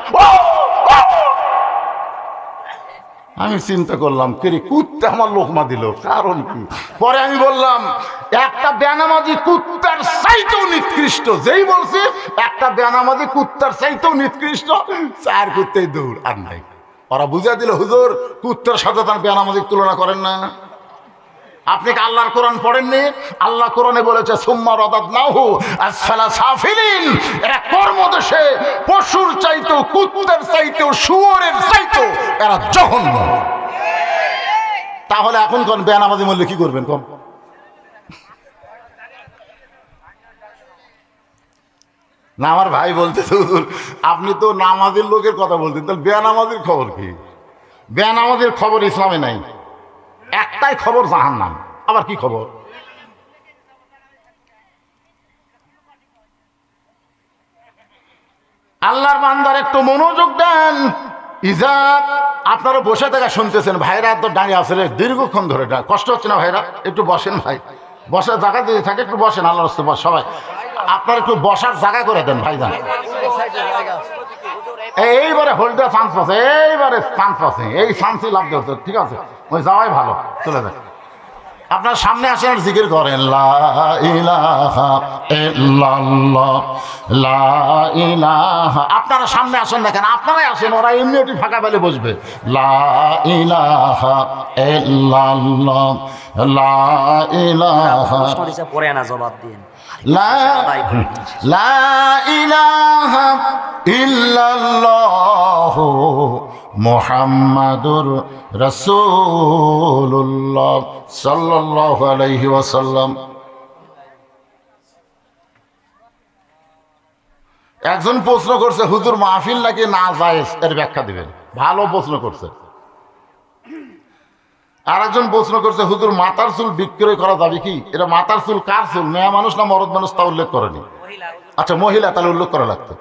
আমি চিন্তা করলাম কেরে কুত্তা আমার লোকমা দিল, কারণ কি? পরে আমি বললাম একটা বেনামাজি কুত্তার চাইতেও নিকৃষ্ট। যেই বলছি একটা বেনামাজি কুত্তার চাইতেও নিকৃষ্ট, 4 কুত্তাই দৌড় আর নাই। ওরা বুঝিয়ে দিল হুজুর কুত্তার সাথে তার বেনামাজির তুলনা করেন না। আপনি কি আল্লাহর কোরআন পড়েননি? আল্লাহ কোরআনে বলেছে সুম্মা রাদাদনাহু আসফালা সাফিলিন, এরা কর্মদেশে পশুর চাইতেও, কুত্তার চাইতেও, শুয়োরের চাইতেও এরা জঘন্য। তাহলে এখন কোন বেনামাজি বললে কি করবেন? কম না, আমার ভাই বলতে হুজুর আপনি তো নামাজের লোকের কথা বলতেন, তাহলে বেনামাজির খবর কি? বেনামাজির খবর ইসলামে নাই, একটাই খবর জাহান্নাম। আবার কি খবর? আল্লাহর বান্দার একটু মনোযোগ দেন। ইজাত আপনারা বসে থাকা শুনতেছেন, ভাইরা তো দাঁড়িয়ে আছে দীর্ঘক্ষণ ধরে, কষ্ট হচ্ছে না ভাইরা? একটু বসেন ভাই, বসার জায়গা দিয়ে থাকে, একটু বসেন। আল্লাহর রাস্তায় বস সবাই, আপনারা একটু বসার জায়গা করে দেন ভাইজান। এইবারে হোল্ডার চান্স পাচ্ছে, এইবারে চান্স পাচ্ছে, এই চান্সই লাভ দিচ্ছে। ঠিক আছে, ওই যাওয়াই ভালো, চলে যায়। আপনার সামনে আসেন আর জিকির করেন লা ইলাহা ইল্লাল্লাহ, লা ইলাহা। আপনারা সামনে আসেন না কেন? আপনারাই আসেন, ওরা এমনি ওটি ফাঁকা পেলে বসবে। লা ইলাহা ইল্লাল্লাহ, লা ইলাহা। পরে না জবাব দিন। লা ইলাহা ইল্লাল্লাহ মুহাম্মাদুর রাসূলুল্লাহ সাল্লাল্লাহু আলাইহি ওয়াসাল্লাম। একজন প্রশ্ন করছে হুজুর মাহফিল নাকি না জায়েজ, এর ব্যাখ্যা দিবেন। ভালো প্রশ্ন করছে। আর একজন প্রশ্ন করছে হুজুর মাথার চুল বিক্রয় করা যাবে কি? এটা মাথার চুল কার চুল, মেয়ে মানুষ না মরদ মানুষ তা উল্লেখ করেনি। আচ্ছা মহিলা, তাহলে উল্লেখ করা লাগতো।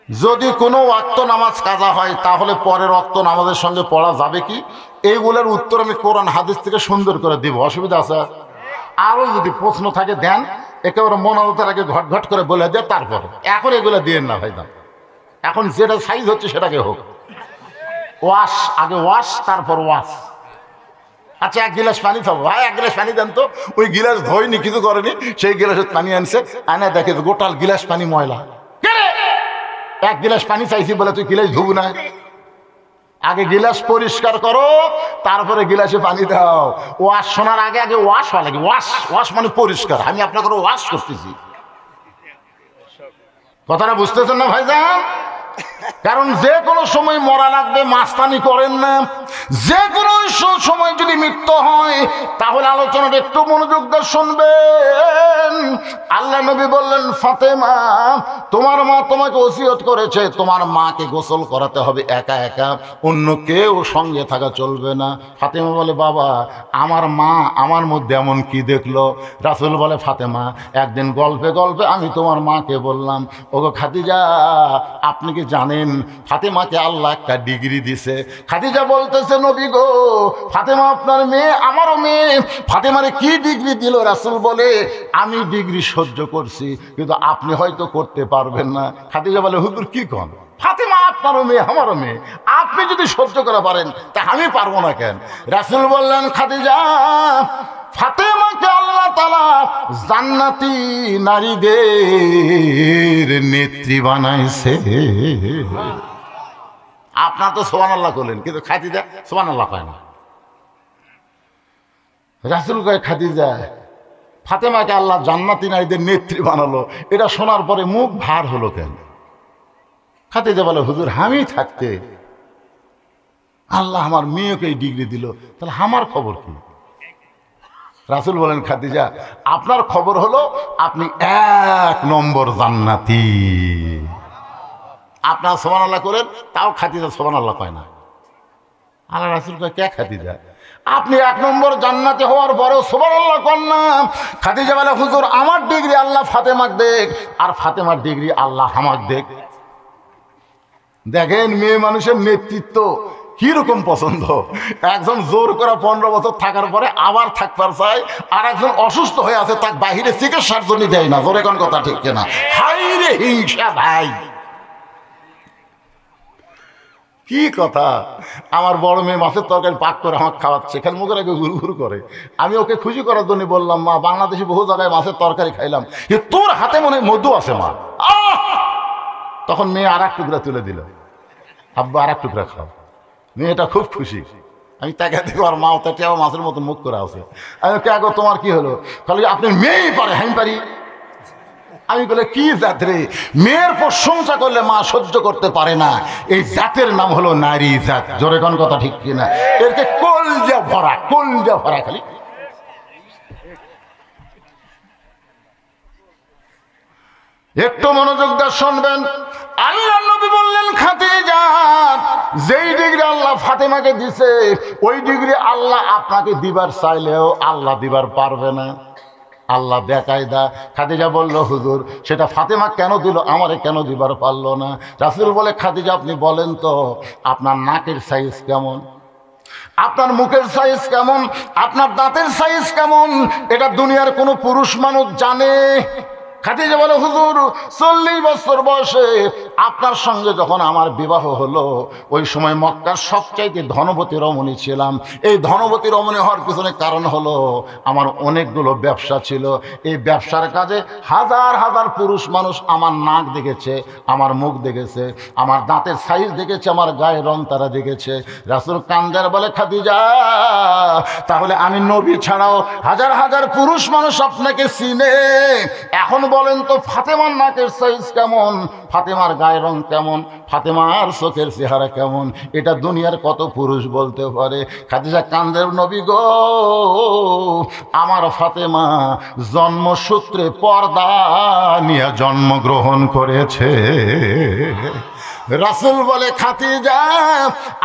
যদি কোনো ওয়াক্ত নামাজ কাজা হয় তাহলে পরের ওয়াক্ত নামাজের সঙ্গে পড়া যাবে কি? এইগুলোর উত্তর আমি কোরআন হাদিস থেকে সুন্দর করে দিব, অসুবিধা আছে? আরও যদি প্রশ্ন থাকে দেন, একেবারে মনোনতার আগে ঘট ঘট করে বলে দেয়, তারপরে এখন এগুলো দিয়েন না ভাই। এখন যেটা সাইজ হচ্ছে সেটাকে হোক। ওয়াশ আগে, ওয়াশ তারপর ওয়াশ। আচ্ছা 1 গিলাস পানি খাবো ভাই, 1 গিলাস পানি দেন তো। ওই গিলাস ধোয়নি, কিছু করেনি, সেই গিলাসের পানি আনছে, আনে দেখে গোটাল গিলাস পানি ময়লা। 1 গিলাস পানি চাইছি বলে তুই গিলাস ধুবু না? আগে গিলাস পরিষ্কার করো, তারপরে গিলাসে পানি দাও। ওয়াশ শোনার আগে আগে ওয়াশ হওয়া লাগে। ওয়াশ, ওয়াশ মানে পরিষ্কার। আমি আপনাকে ওয়াশ করতেছি, কথাটা বুঝতেছেন না ভাইজান? কারণ যে কোনো সময় মরা লাগবে, মাস্তানি করেন না। যে কোনো সময় যদি মৃত্যু হয় তাহলে আলোচনাটা একটু মনোযোগ দিয়ে শুনবেন। আল্লাহ নবী বললেন, ফাতেমা তোমার মা তোমাকে ওসিয়ত করেছে তোমার মাকে গোসল করাতে হবে একা একা, অন্য কেউ সঙ্গে থাকা চলবে না। ফাতেমা বলে, বাবা আমার মা আমার মধ্যে এমন কি দেখলো? রাসূল বলে, ফাতেমা একদিন গল্পে গল্পে আমি তোমার মাকে বললাম, ওগো খাদিজা আপনি কি জানেন ফাতেমাকে আল্লাহ একটা ডিগ্রি দিছে? খাদিজা বলতেছে, নবী গো ফাতেমা আপনার মেয়ে, আমারও মেয়ে, ফাতেমারে কি ডিগ্রি দিল? রাসূল বলে, আমি ডিগ্রি সহ্য করছি কিন্তু আপনি হয়তো করতে পারবেন না। খাদিজা বলে, হুজুর কি কোন? ফাতেমা আপনারও মেয়ে আমারও মেয়ে, আপনি যদি সহ্য করে পারেন তা আমি পারবো না কেন? রাসূল বললেন, খাদিজা ফাতেমাকে আল্লাহ তাআলা জান্নাতি নারীদের নেত্রী বানাইছে। আপনার তো সুবহানাল্লাহ করলেন, কিন্তু খাদিজা সুবহানাল্লাহ পায় না। রাসূল কয়, খাদিজা ফাতেমাকে আল্লাহ জান্নাতি নারীদের নেত্রী বানালো, এটা শোনার পরে মুখ ভার হলো কেন? খাদিজা বলে, হুজুর আমি থাকতে আল্লাহ আমার মেয়েকে এই ডিগ্রি দিল, তাহলে আমার খবর কি? রাসূল বলেন, খাদিজা আপনার খবর হলো আপনি 1 নম্বর জান্নাতি। আপনার সুবহানাল্লাহ করেন, তাও খাদিজা সুবহানাল্লাহ পায় না। আল্লাহ রাসূল কয়, কে খাদিজা আপনি 1 নম্বর জান্নাতি হওয়ার পরেও সুবহানাল্লাহ করেন না? খাদিজা বলে, হুজুর আমার ডিগ্রি আল্লাহ ফাতেমাকে দেখ, আর ফাতেমার ডিগ্রি আল্লাহ আমাকে দেখ। দেখেন মেয়ে মানুষের নেতৃত্ব কিরকম পছন্দ। একজন জোর করে 15 বছর থাকার পরে আবার থাকবার চায়, আর একজন অসুস্থ হয়ে আছে তাকে বাহিরে চিকিৎসার জন্য দেয় না। জোরে কোন কথা ঠিক কিনা? হাই রে হিংসা ভাই, কি কথা! আমার বড় মেয়ে মাছের তরকারি পাক করে আমাকে খাওয়াচ্ছে, এখানে মুখের আগে ঘুরু ঘুরু করে। আমি ওকে খুশি করার জন্য বললাম, মা বাংলাদেশে বহু জায়গায় মাছের তরকারি খাইলাম, তোর হাতে মনে হয় মধু আছে মা। তখন মেয়ে আর 1 টুকরা তুলে দিল, আব্বা আর 1 টুকরা খাও। মেয়েটা খুব খুশি। আমি তাকে দেখো আর মা তাকে আবার মাছের মতো মুখ করে আছে। আমি কে গো তোমার কি হলো? খালি আপনি মেয়েই পারে, আমি পারি। আমি বলে, কি জাত রে? মেয়ের প্রশংসা করলে মা সহ্য করতে পারে না, এই জাতের নাম হলো নারী জাত। জোরে কোন কথা ঠিক কিনা? এরকে কলজা ভরা, কলজা ভরা। খালি একটু মনোযোগ দিয়ে শুনবেন। আল্লাহ নবী বললেন, খাদিজা যেই ডিগ্রি আল্লাহ ফাতেমাকে দিছে ওই ডিগ্রি আল্লাহ আপনাকে দিবার চাইলেও আল্লাহ দিবার পারবে না। আল্লাহ বেকায়দা। খাদিজা বলল, হুজুর সেটা ফাতেমা কেন দিল, আমারে কেন দিবার পারলো না? রাসূল বলে, খাদিজা আপনি বলেন তো আপনার নাকের সাইজ কেমন, আপনার মুখের সাইজ কেমন, আপনার দাঁতের সাইজ কেমন, এটা দুনিয়ার কোনো পুরুষ মানুষ জানে? খাদিজা বলে, হুজুর 40 বছর বয়সে আপনার সঙ্গে যখন আমার বিবাহ হলো ওই সময় মক্কার সবচাইতে ধনবতী রমণী ছিলাম। এই ধনবতী রমণী হওয়ার পিছনে কারণ হলো আমার অনেকগুলো ব্যবসা ছিল। এই ব্যবসার কাজে হাজার হাজার পুরুষ মানুষ আমার নাক দেখেছে, আমার মুখ দেখেছে, আমার দাঁতের সাইজ দেখেছে, আমার গায়ের রং তারা দেখেছে। রাসূল কান্দার বলে, খাদিজা তাহলে আমি নবী ছাড়াও হাজার হাজার পুরুষ মানুষ আপনাকে চিনে। এখন বলেন তো ফাতেমার নাকের সাইজ কেমন, ফাতেমার গায়ের রং কেমন, ফাতেমার চোখের চেহারা কেমন, এটা দুনিয়ার কত পুরুষ বলতে পারে? খাদিজা কান্দের, নবী গো আমার ফাতেমা জন্মসূত্রে পর্দা নিয়ে জন্মগ্রহণ করেছে। রাসূল বলে, খাদিজা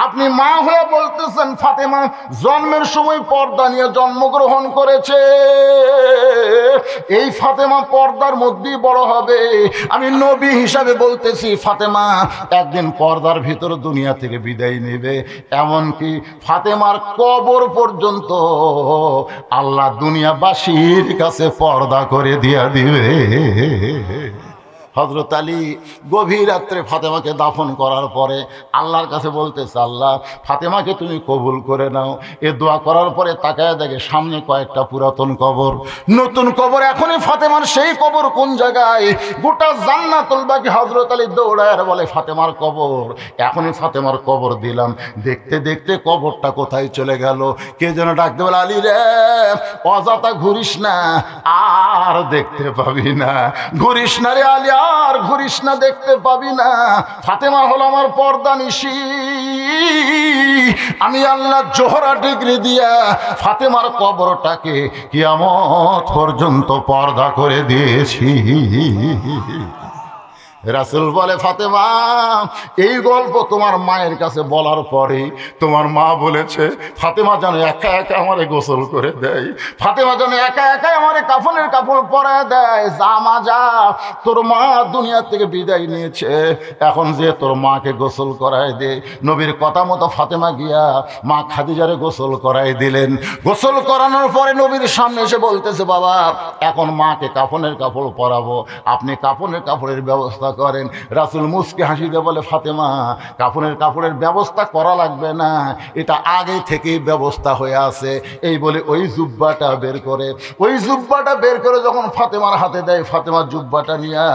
আপনি মা হয়ে বলতেছেন ফাতেমা জন্মের সময় পর্দা নিয়ে জন্মগ্রহণ করেছে? এই ফাতেমা পর্দার মধ্যেই বড় হবে। আমি নবী হিসাবে বলতেছি ফাতেমা একদিন পর্দার ভিতর দুনিয়া থেকে বিদায় নেবে। এমনকি ফাতেমার কবর পর্যন্ত আল্লাহ দুনিয়াবাসীর কাছে পর্দা করে দিয়া দিবে। হযরত আলী গভীর রাত্রে ফাতেমাকে দাফন করার পরে আল্লাহর কাছে বলতেছে, আল্লাহ ফাতেমাকে তুমি কবুল করে নাও। এ দোয়া করার পরে তাকায় দেখে সামনে কয়েকটা পুরাতন কবর, নতুন কবর। এখনই ফাতেমার সেই কবর কোন জায়গায়? গোটা জান্নাতুল বাকি। হযরত আলী দৌড়ায় বলে, ফাতেমার কবর। এখনই ফাতেমার কবর দিলাম। দেখতে দেখতে কবরটা কোথায় চলে গেল। কে যেন ডাকতে বলে, আলী রে অযথা ঘুরিস না, আর দেখতে পাবি না, ঘুরিস না রে আলী, আর ঘুরিস না, দেখতে পাবি না। ফাতেমা হলো আমার পর্দা নিশি। আমি আল্লাহ জোহরা ডিগ্রি দিয়া ফাতেমার কবরটাকে কিয়ামত পর্যন্ত পর্দা করে দিয়েছি। রাসূল বলে, ফাতেমা এই গল্প তোমার মায়ের কাছে বলার পরে তোমার মা বলেছে ফাতেমা যেন একা একা আমারে গোসল করে দেয়, ফাতেমা যেন একা একা আমারে কাফনের কাপড় পরায় দেয়। যা মা যা, তোর মা দুনিয়া থেকে বিদায় নিয়েছে, এখন যে তোর মাকে গোসল করায় দে। নবীর কথা মতো ফাতেমা গিয়া মা খাদিজারে গোসল করায় দিলেন। গোসল করানোর পরে নবীর সামনে এসে বলতেছে, বাবা এখন মাকে কাফনের কাপড় পরাবো, আপনি কাফনের কাপড়ের ব্যবস্থা করেন। রাসূল মুস্কি হাসি দিয়ে বলে, ফাতেমা কাফনের কাপড়ের ব্যবস্থা করা লাগবে না, এটা আগে থেকেই ব্যবস্থা হয়ে আছে। এই বলে ওই জুব্বাটা বের করে, ওই জুব্বাটা বের করে যখন ফাতেমার হাতে দেয়, ফাতেমা জুব্বাটা নিয়ে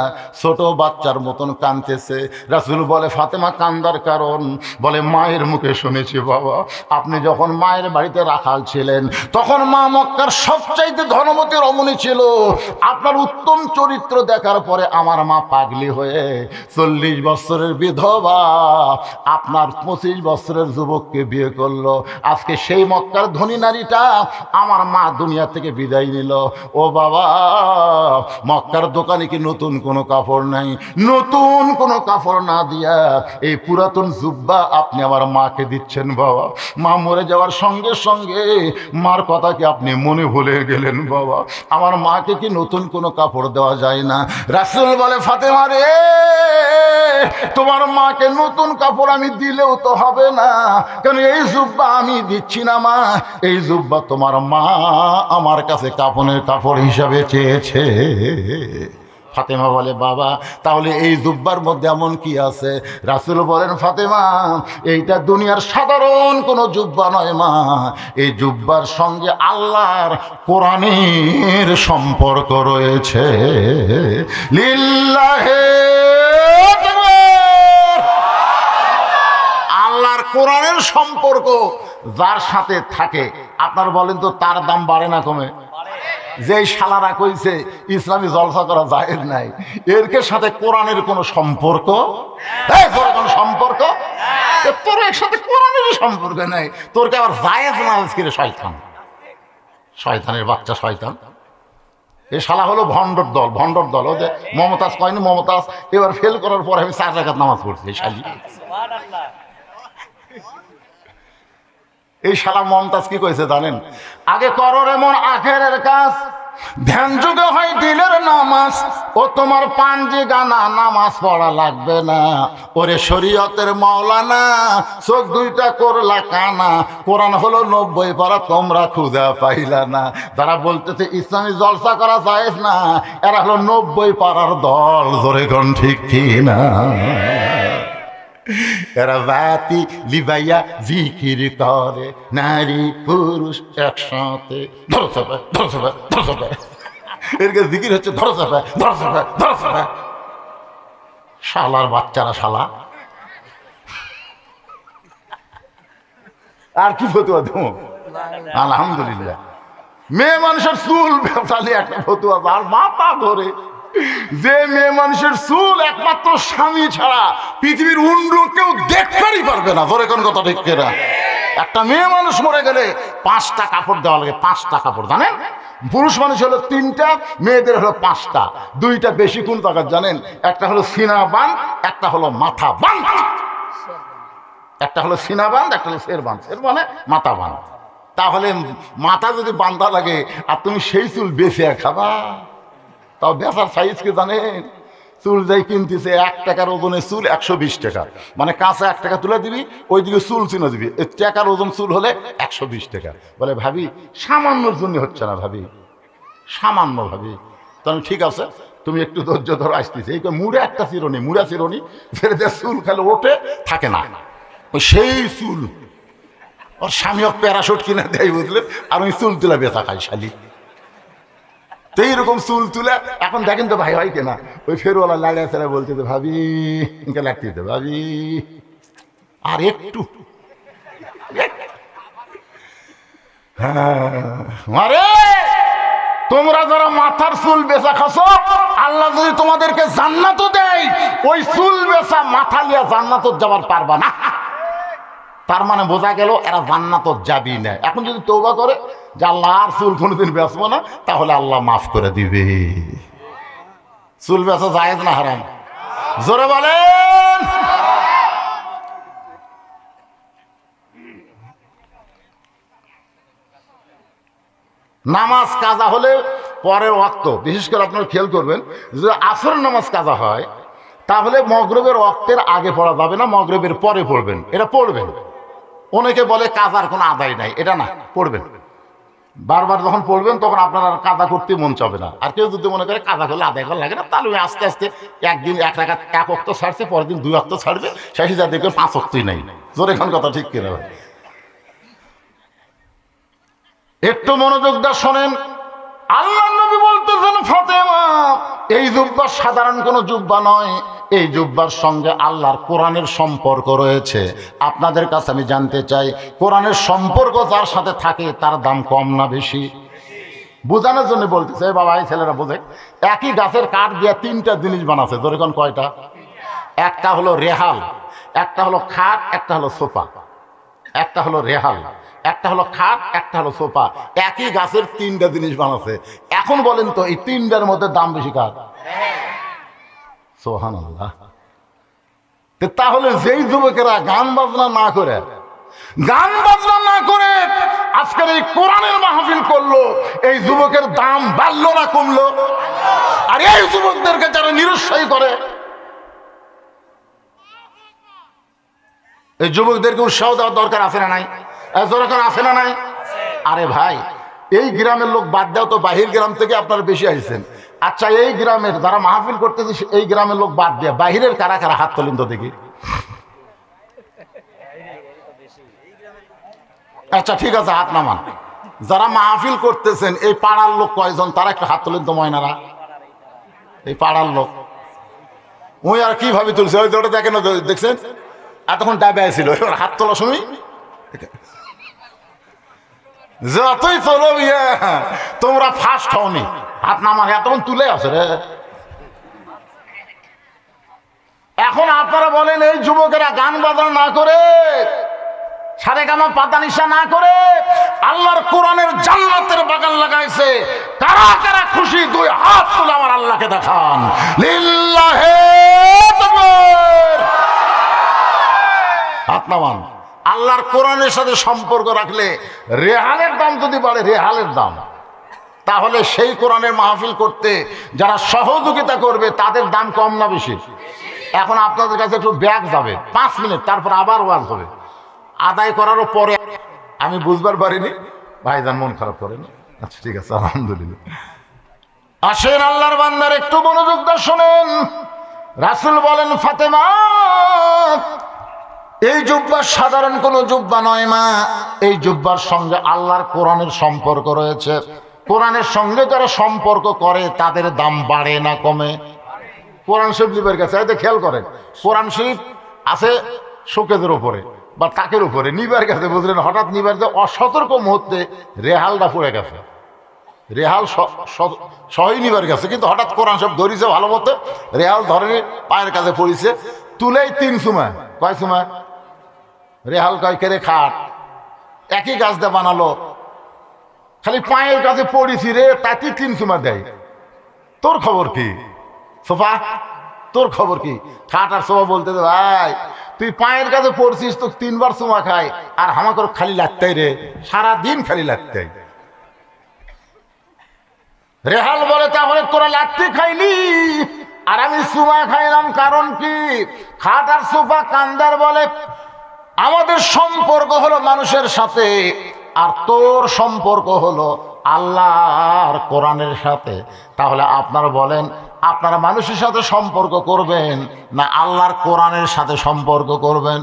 ছোট বাচ্চার মতন কাঁদতেছে। রাসূল বলে, ফাতেমা কান্দার কারণ? বলে, মায়ের মুখে শুনেছি বাবা, আপনি যখন মায়ের বাড়িতে রাখাল ছিলেন তখন মা মক্কার সবচাইতে ধনবতী রমণী ছিল। আপনার উত্তম চরিত্র দেখার পরে আমার মা পাগলি হয়ে 40 বছরের বিধবা আপনার 25 বছরের যুবককে বিয়ে করলো। আজকে সেই মক্কার ধনী নারীটা আমার মা দুনিয়া থেকে বিদায় নিল। ও বাবা, মক্কার দোকানে কি নতুন কোনো কাপড় নাই? নতুন কোনো কাপড় না দিয়া এই পুরাতন জুব্বা আপনি আমার মাকে দিচ্ছেন বাবা। মা মরে যাওয়ার সঙ্গে সঙ্গে মার কথা কি আপনি মনে ভুলে গেলেন বাবা? আমার মাকে কি নতুন কোনো কাপড় দেওয়া যায় না? রাসূল বলে, ফাতেমা রে, তোমার মাকে নতুন কাপড় আমি দিলেও তো হবে না, কারণ এই জুব্বা আমি দিচ্ছি না মা, এই জুব্বা তোমার মা আমার কাছে কাফনের কাপড় হিসাবে চেয়েছে। ফাতেমা বলে, বাবা তাহলে এই জুব্বার মধ্যে এমন কি আছে? রাসূল বলেন, ফাতেমা এইটা দুনিয়ার সাধারণ কোনো জুব্বা নয় মা, এই জুব্বার সঙ্গে আল্লাহর কোরআনের সম্পর্ক রয়েছে। লিল্লাহে আল্লাহর কোরআনের সম্পর্ক যার সাথে থাকে, আপনার বলেন তো তার দাম বাড়ে না কমে? যেই শালারা কইছে ইসলামী জলসা করা জায়েজ নাই, এর সাথে কোরআনের কোনো সম্পর্ক কোনো সম্পর্ক? তোর এর সাথে কোরআনের সম্পর্ক নাই, তোরকে আবার জায়েজ না কিরে শয়তান, শয়তানের বাচ্চা শয়তান। এই শালা হলো ভণ্ডর দল, ভণ্ডর দল। ও যে মমতাজ কয়নি, মমতাজ এবার ফেল করার পরে আমি 4 রাকাত নামাজ পড়ছি। এই শালা মমতাজ কি কইছে জানেন? আগে করো রে মন আখেরের কাজ, ধ্যান যুগে হয় দিলের নামাজ। ও তোমার পাঞ্জি গানা, নামাজ পড়া লাগবে না। ওরে শরীয়তের মাওলানা, চোখ দুইটা করলা কানা। কোরআন হলো 90 পারা, তোমরা খুঁজা পাইলা না। যারা বলতেছে ইসলামী জলসা করা জায়েজ না, এরা হলো 90 পারার দল। জোরে কোন ঠিক কি না? এরা বাতি লিবাইয়া জিকির করে, নারী পুরুষ একসাথে। এর জিকির হচ্ছে শালার বাচ্চারা শালা। আর কি ফতুয়া দেব? আলহামদুলিল্লাহ, মেয়ে মানুষের চুল ব্যবসালে একটা ফতুয়া, আর মাথা ধরে যে মেয়ে মানুষের চুল একমাত্র স্বামী ছাড়া পৃথিবীর অন্য কেউ দেখতেই পারবে না। ধরে কোন কথা ঠিক না? একটা মেয়ে মানুষ মরে গেলে 5টা কাপড় দেওয়া লাগে, 5টা কাপড় জানেন? পুরুষ মানুষ হলো 3টা, মেয়েদের হলো 5টা। 2টা বেশি কোন টাকা জানেন? একটা হলো সিনা বান, একটা হলো মাথা বান। একটা হলো সিনা বান, একটা হলো শের বান। শের মানে মাথা বান। তাহলে মাথা যদি বান্ধা লাগে আর তুমি সেই চুল বেছে খাবা, তাও বেচার সাইজ কি জানেন? চুল যাই কিনতেছে 1 টাকার ওজনের চুল 120 টাকা, মানে কাঁচা 1 টাকা তুলে দিবি, ওইদিকে চুল চিনে দিবি। 1 টাকার ওজন চুল হলে 120 টাকা। বলে, ভাবি সামান্যর জন্য হচ্ছে না ভাবি, সামান্য ভাবি। তাহলে ঠিক আছে, তুমি একটু ধৈর্য ধরো, আসতেছে। এই মুড়ে একটা চিরনি, মুড়া চিরনি ফেরে দেয়, চুল খালে ওঠে থাকে না, ওই সেই চুল। ওর স্বামীও প্যারাশুট কিনে দেয়, বুঝলেন? আর ওই চুল তুলা বেচা খাই শালি। তো এইরকম চুল তুলে এখন দেখেন তো ভাই হয় কেনা, ওই ফেরওয়ালা লাড়িয়া ছেড়ে বলতে তো ভাবি লাগতে ভাবি আর একটু, হ্যাঁ তোমরা যারা মাথার চুল বেচা খাসো, আল্লাহ যদি তোমাদেরকে জান্নাতও দেয়, ওই চুল বেচা মাথা লিয়া জান্নাতত যাবার পারবা না। তার মানে বোঝা গেল এরা জান্নাতত যাবি না। এখন যদি তওবা করে যে আল্লাহ আর চুল কোনোদিন বেচবো না, তাহলে আল্লাহ মাফ করে দিবে। চুল বেচা জায়েজ না হারাম? জোরে বলেন। নামাজ কাজা হলে পরের ওয়াক্ত, বিশেষ করে আপনারা খেয়াল করবেন, যদি আসরের নামাজ কাজা হয় তাহলে মগরিবের ওয়াক্তের আগে পড়া যাবে না, মগরিবের পরে পড়বেন। এটা পড়বেন। অনেকে বলে কাজার কোনো আদায় নাই, এটা না, পড়বেন। বারবার যখন পড়বেন তখন আপনার আর কাজা করতে মন চাবে না। আর কেউ যদি মনে করে কাজা করলে আদায় করা লাগে না, তাহলে আস্তে আস্তে একদিন এক রাকাত এক ওয়াক্ত ছাড়ছে, পরের দিন 2 ওয়াক্ত ছাড়বে, শেষে যা দেখবে 5 ওয়াক্তই নাই। জোরে এখন কথা ঠিক কিনা? একটু মনোযোগ দিয়ে শোনেন। আল্লাহ নবী বলতেছেন, ফাতেমা, এই জুব্বা সাধারণ কোনো জুব্বা নয়, এই জুব্বার সঙ্গে আল্লাহর কোরআনের সম্পর্ক রয়েছে। আপনাদের কাছে আমি জানতে চাই, কোরআনের সম্পর্ক যার সাথে থাকে তার দাম কম না বেশি? বোঝানোর জন্য বলতেছে বাবা, এই ছেলেরা বোঝে। একই গাছের কাঠ দিয়ে 3টা জিনিস বানাচ্ছে। যেরকম কয়টা? একটা হলো রেহাল, একটা হলো খাট, একটা হলো সোফা। একটা হলো রেহাল, একটা হলো খাট, একটা হলো সোফা। একই গাছের 3টা জিনিস বানাচ্ছে। এখন বলেন তো এই 3টার মধ্যে দাম বেশি কার? সুবহানাল্লাহ। তাহলে যেই যুবকেরা গান বাজনা না করে আজকের এই কোরআনের মাহফিল করলো, এই যুবকের দাম বাড়লো না কমলো? আর এই যুবকদেরকে যারা নিরুৎসাহী করে, এই যুবকদেরকে উৎসাহ দেওয়ার দরকার আছে না নাই? দরকার আছে না নাই? আরে ভাই, এই গ্রামের লোক বাদ দাও তো, বাহির গ্রাম থেকে আপনারা বেশি আসছেন। আচ্ছা, এই গ্রামের যারা মাহফিল করতেছে, এই গ্রামের লোক বাদ দিয়ে বাহিরের কারা কারা হাত তোলেন তো দেখি। আচ্ছা ঠিক আছে, হাত নামান। যারা মাহফিল করতেছেন এই পাড়ার লোক কয়জন, তারা একটা হাত তোলেন তো ময়নারা। এই পাড়ার লোক ওই আর কিভাবে তুলছে, ওই ওটা দেখেন, দেখছেন এতক্ষণ ডাবে আসছিল, হাত তোলা শুনি। যতই চলো তোমরা ফার্স্ট হওনি, হাত নামান। এতক্ষণ তুলে আছে রে। এখন আপনারা বলেন, এই যুবকেরা গান বাজনা না করে, সারেগামা পাতানিশা না করে আল্লাহর কোরআনের জান্নাতের বাগান লাগাইছে, কারা কারা খুশি? 2 হাত তুলে আমার আল্লাহকে দেখান। লিল্লাহে তাকবীর। হাত নামান। আল্লাহর কোরআনের সাথে সম্পর্ক রাখলে রেহালের দাম যদি বাড়ে, রেহালের দাম, তাহলে সেই কোরআনের মাহফিল করতে যারা সহযোগিতা করবে তাদের দাম কম না বেশি? এখন আপনাদের কাছে একটু ব্যাগ যাবে 5 মিনিট, তারপর আবার ওয়াজ হবে। আদায় করারও পরে আমি বুঝবার পারিনি, ভাইজান মন খারাপ করেন। আচ্ছা ঠিক আছে, আলহামদুলিল্লাহ। আসেন আল্লাহর বান্দার একটু মনোযোগ দিয়ে শোনেন। রাসূল বলেন, ফাতেমা, এই জুব্বা সাধারণ কোনো জুব্বা নয় মা, এই জুব্বার সঙ্গে আল্লাহর কোরআনের সম্পর্ক রয়েছে। কোরআনের সঙ্গে যারা সম্পর্ক করে তাদের দাম বাড়ে না কমে? কোরআন শরীফ লিবের কাছে খেয়াল করেন, কোরআন শরীফ আছে শোকেজের উপরে বা তাকের উপরে, নিবার কাছে বুঝলেন, হঠাৎ নিবার যে অসতর্ক মুহূর্তে রেহালটা পড়ে গেছে, রেহাল সহই নিবার গেছে, কিন্তু হঠাৎ কোরআন সব ধরিছে ভালো মতো, রেহাল ধরে পায়ের কাছে পড়িছে, তুলেই 3 সময়। কয় সময়? রেহাল কয় কেড়ে খাট, একই গাছ দিয়ে বানালো, খালি পায়ের কাছে পড়িছি রে, তাতে 3 সময় দেয়। তোর খবর কি সোফা? তোর খবর কি? খাট আর সোফা বলতে ভাই, তুই পায়ের কাছে পড়ছিস তো 3 বার সময় খায়, আর আমাকে খালি লাগতেই রে, সারাদিন খালি লাগতেই। রেহাল বলে, তাহলে তোরা লাত্তি খাইলি আর আমি সুমা খাইলাম, কারণ কি? খাট আর সোফা কান্দার বলে, আমাদের সম্পর্ক হলো মানুষের সাথে, আর তোর সম্পর্ক হলো আল্লাহর কোরআনের সাথে। তাহলে আপনারা বলেন, আপনারা মানুষের সাথে সম্পর্ক করবেন না আল্লাহর কোরআনের সাথে সম্পর্ক করবেন?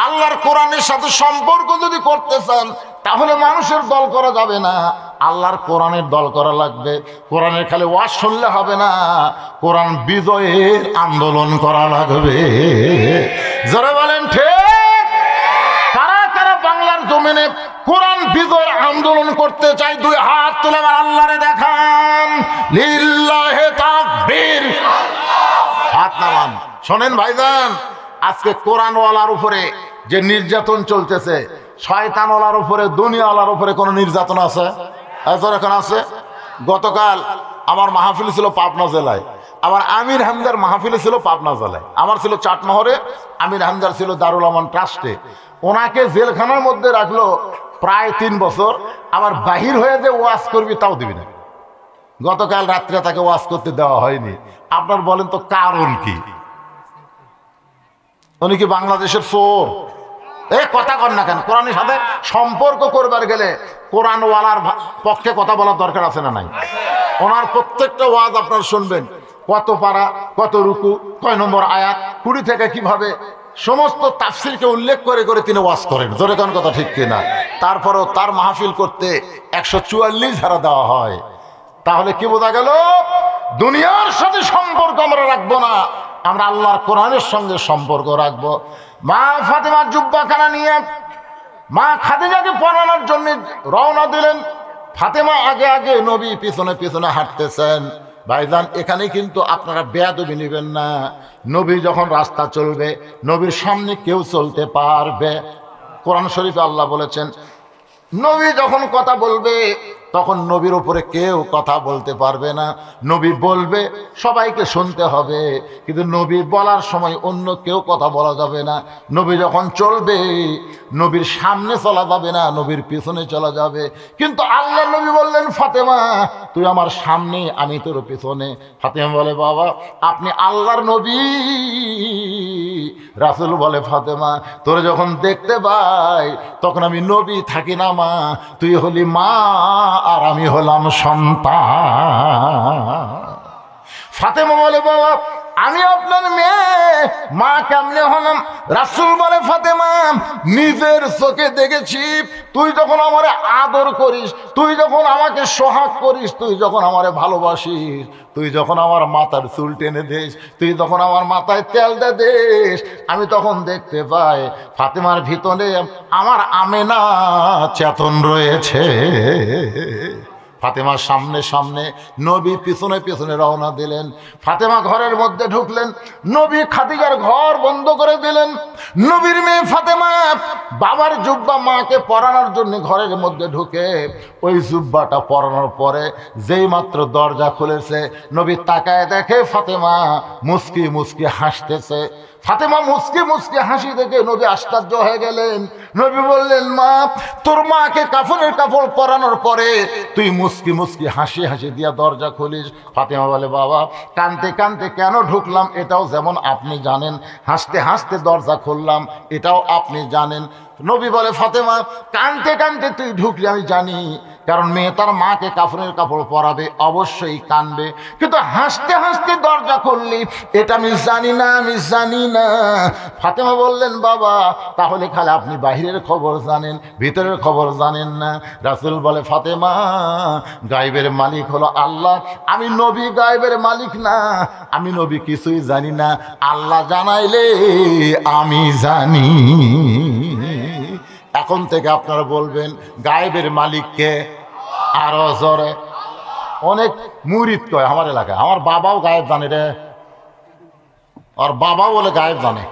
আল্লাহর কোরআনের সাথে সম্পর্ক যদি করতে চান তাহলে মানুষের দল করা যাবে না, আল্লাহর কোরআনের দল করা লাগবে। কোরআনের খালি ওয়াজ শুনলে হবে না, কোরআন বিজয়ের আন্দোলন করা লাগবে। যারা বলেন ঠিক? কারা কারা বাংলার জমিন জমিনে কোরআন বিজয় আন্দোলন করতে চাই, দুই হাত তুলে আমার আল্লাহরে দেখান, লিল্লাহে তাকবীর, হাত নামান। শোনেন ভাইজান, আজকে কোরআনওয়ালার উপরে যে নির্যাতন চলতেছে, শয়তানওয়ালার উপরে, দুনিয়াওয়ালার উপরে কোন নির্যাতন আছে? এখন আছে। গতকাল আমার মাহফিল ছিল পাবনা জেলায়, আমার আমির হামদার মাহফিল ছিল পাবনা জেলায়, আমার ছিল চাটমোহরে, আমির হামদার ছিল দারুল আমান ট্রাস্টে। ওনাকে জেলখানার মধ্যে রাখলো প্রায় 3 বছর। আমার বাহির হয়ে যে ওয়াজ করবি তাও দিবি না। গতকাল রাত্রে তাকে ওয়াজ করতে দেওয়া হয়নি। আপনার বলেন তো কারণ কি? উনি কি বাংলাদেশের চোর? কথা কর না কেন? কোরআনের সাথে সম্পর্ক করবার গেলে কোরআনওয়ালার পক্ষে কথা বলার দরকার আছে না নাই? ওনার প্রত্যেকটা ওয়াজ আপনার শুনবেন, কত পারা, কত রুকু, কয় নম্বর আয়াত, 20 থেকে কিভাবে সমস্ত তাফসিরকে উল্লেখ করে করে তিনি ওয়াজ করেন। জোরে কোন কথা ঠিক কিনা? তারপরও তার মাহফিল করতে 144 ধারা দেওয়া হয়। তাহলে কি বোঝা গেল? দুনিয়ার সাথে সম্পর্ক আমরা রাখবো না, আমরা আল্লাহর কোরআনের সঙ্গে সম্পর্ক রাখবো। মা ফাতেমার জুব্বাখানা নিয়ে মা খাদিজাকে পরানোর জন্য রওনা দিলেন। ফাতেমা আগে আগে, নবী পিছনে পিছনে হাঁটতেছেন। ভাইজান, এখানে কিন্তু আপনারা বেয়াদবি নেবেন না। নবী যখন রাস্তা চলবে, নবীর সামনে কেউ চলতে পারবে? কোরআন শরীফে আল্লাহ বলেছেন, নবী যখন কথা বলবে তখন নবীর উপরে কেউ কথা বলতে পারবে না। নবী বলবে, সবাইকে শুনতে হবে, কিন্তু নবী বলার সময় অন্য কেউ কথা বলা যাবে না। নবী যখন চলবে, নবীর সামনে চলা যাবে না, নবীর পিছনে চলা যাবে। কিন্তু আল্লাহ নবী বললেন, ফাতেমা তুই আমার সামনে, আমি তোর পিছনে। ফাতেমা বলে, বাবা আপনি আল্লাহর নবী। রাসূল বলে, ফাতেমা তোরে যখন দেখতে পাই তখন আমি নবী থাকি না মা, তুই হলি মা আর আমি হলাম সন্তান। ফাতেমা বলে, বাবা আমি আপনার মেয়ে, মা কেমনে হলাম? রাসূল বলে, ফাতেমা নিজের চোখে দেখেছি, তুই যখন আমারে আদর করিস, তুই যখন আমাকে সোহাগ করিস, তুই যখন আমারে ভালোবাসিস, তুই যখন আমার মাথার চুল টেনে দিস, তুই যখন আমার মাথায় তেল দিস, আমি তখন দেখতে পাই ফাতেমার ভিতরে আমার আমেনা চেতন রয়েছে। ফাতেমার সামনে সামনে, নবী পিছনে পিছনে রওনা দিলেন। ফাতেমা ঘরের মধ্যে ঢুকলেন, নবী খাদিজার ঘর বন্ধ করে দিলেন। নবীর মেয়ে ফাতেমা বাবার জুব্বা মাকে পরানোর জন্য ঘরের মধ্যে ঢুকে ওই জুব্বাটা পরানোর পরে যেই মাত্র দরজা খুলেছে, নবী তাকায় দেখে ফাতেমা মুস্কি মুস্কি হাসতেছে। ফাতেমা মুস্কি মুস্কি হাসি দেখে নবী আশ্চর্য হয়ে গেলেন। নবী বললেন, মা তোর মাকে কাফনের কাপড় পরানোর পরে তুই মুস্কি মুস্কি হাসি হাসি দিয়া দরজা খুলিস। ফাতেমা বলে, বাবা কানতে কানতে কেন ঢুকলাম এটাও যেমন আপনি জানেন, হাসতে হাসতে দরজা খুললাম এটাও আপনি জানেন। নবী বলে, ফাতেমা কানতে কানতে তুই ঢুকলি আমি জানি, কারণ মেয়ে তার মাকে কাফনের কাপড় পরাবে, অবশ্যই কানবে, কিন্তু হাসতে হাসতে দরজা খুললি এটা আমি জানি না, আমি জানি না। ফাতেমা বললেন, বাবা তাহলে খালি আপনি বাহিরের খবর জানেন, ভিতরের খবর জানেন না। রাসূল বলে, ফাতেমা গায়েবের মালিক হলো আল্লাহ, আমি নবী গায়েবের মালিক না, আমি নবী কিছুই জানি না, আল্লাহ জানাইলে আমি জানি। এখন থেকে আপনারা বলবেন গায়েবের মালিককে আরো জোরে। অনেক মুরিদ কয় আমার এলাকায়, আমার বাবাও গায়েব জানে রে, আর বাবাও বলে গায়েব জানে।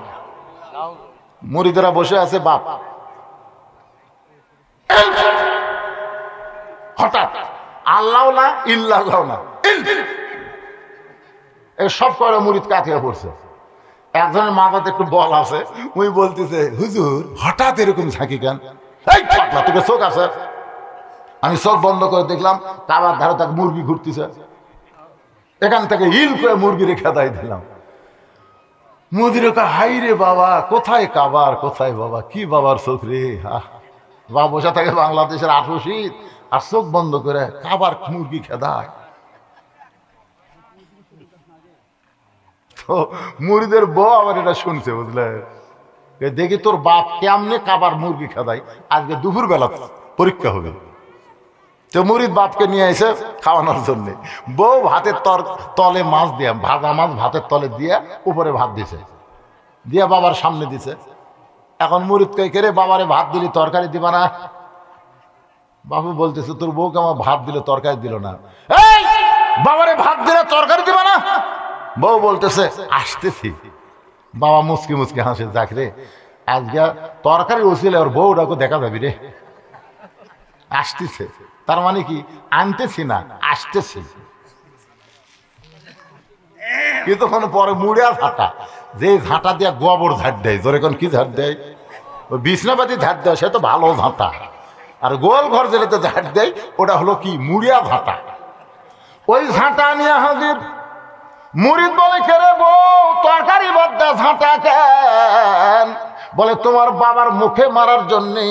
মুরিদেরা বসে আছে, বাপ হঠাৎ আল্লাহ না ইল্লাহ না, এই সব করে মুরিদ কাটিয়ে পড়ছে। একজনের মাথাতে একটু বল আছে, উনি বলতেছে, হুজুর হঠাৎ এরকম থাকি কেন? তোকে চোখ আছে? আমি চোখ বন্ধ করে দেখলাম কাবার ধারে তাকে মুরগি ঘুরতেছে, এখান থেকে হিল করে মুরগি রেখে দাই দিলাম। মুরগির হাই রে বাবা, কোথায় কাবার, কোথায় বাবা, কি বাবার চোখ রে। বাবা বসে থাকে বাংলাদেশের 18 শীত, আর চোখ বন্ধ করে কাবার মুরগি খেদায়। তো মুরিদের বউ আবার এটা শুনছে, বুঝলে, দেখি তোর বাপ কেমনে কাবার মুরগি খেদায়, আজকে দুপুর বেলা পরীক্ষা হবে। তো মুরিদ বাপকে নিয়ে এসে খাওয়ানোর জন্য, বউ ভাতের তলে মাছ দিয়ে, ভাজা মাছ ভাতের তলে দিয়ে উপরে ভাত দিছে, দিয়ে বাবার সামনে দিছে। এখন মুরিদ কই করে বাবারে ভাত দিলি তরকারি দিবা না? বাবু বলতেছে তোর বউকে আমার ভাত দিল তরকারি দিল না। এই বাবারে ভাত দিলে তরকারি দিবা না? বউ বলতেছে আসতেছি। বাবা মুসকি মুসকি হাসে, যাক রে আজকে তরকারি উচিলে ওর বউটাকে দেখা যাবি রে। আসতেছে তার মানে কি আনতেছি না, আসতেছি। কিছুক্ষণ পরে মুড়িয়া ঝাঁটা, যে ঝাঁটা দিয়ে গোবর ঝাড় দেয়, জোরে কোন কি ঝাড় দেয়? ওই বিছনাপাতি ঝাড় দেয়, সে তো ভালো ঝাঁটা। আর গোল ঘর যেটাতে ঝাড় দেয় ওটা হলো কি মুড়িয়া ঝাঁটা। ওই ঝাঁটা নিয়ে হাজির। মুরিদ বলে কেরে বউ তরকারি বাদ দা, ঝাঁটা কেন? বলে তোমার বাবার মুখে মারার জন্যে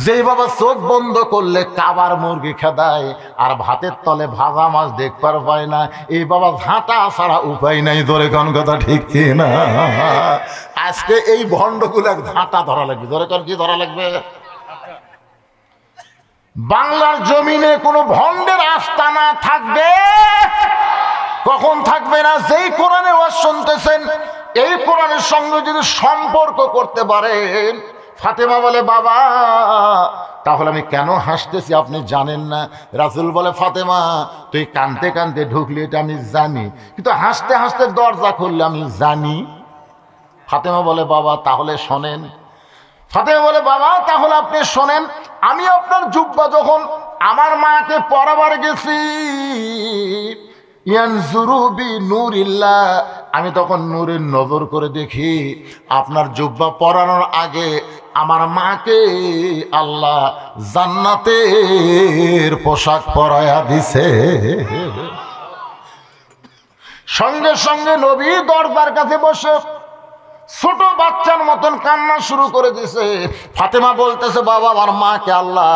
যেই বাবা চোখ বন্ধ করলে কাবার মুরগি খেদায় আর ভাতের তলে ভাজা মাছ দেখবার পায় না, এই বাবা ঝাঁটা ছাড়া উপায় নাই। ধরে কোন কথা ঠিক কি না? আজকে এই ভণ্ডগুলো ঝাঁটা ধরা লাগবে। ধরে কোন কি ধরা লাগবে? বাংলার জমিনে কোনো ভণ্ডের আস্তানা থাকবে? কখন থাকবে না? যেই কোরআনে ওয়াজ শুনতেছেন এই কোরআনের সঙ্গে যদি সম্পর্ক করতে পারেন। ফাতেমা বলে বাবা তাহলে আমি কেন হাসতেছি আপনি জানেন না? রাসূল বলে ফাতেমা তুই কানতে কানতে ঢুকলি এটা আমি জানি, কিন্তু হাসতে হাসতে দরজা খুললে আমি জানি। ফাতেমা বলে বাবা তাহলে শোনেন। ফাতেমা বলে বাবা তাহলে আপনি শোনেন, আমি আপনার জুব্বা যখন আমার মাকে পরাবার গেছি, ইয়ানজুরু বি নূরিল্লাহ, আমি তখন নূরের নজর করে দেখি আপনার জুব্বা পরানোর আগে আমার মাকে আল্লাহ জান্নাতের পোশাক পরায়া দিছে। সঙ্গে সঙ্গে নবী দরজার কাছে বসে ছোট বাচ্চার মতন কান্না শুরু করে দিছে। ফাতেমা বলতেছে বাবা আমার মাকে আল্লাহ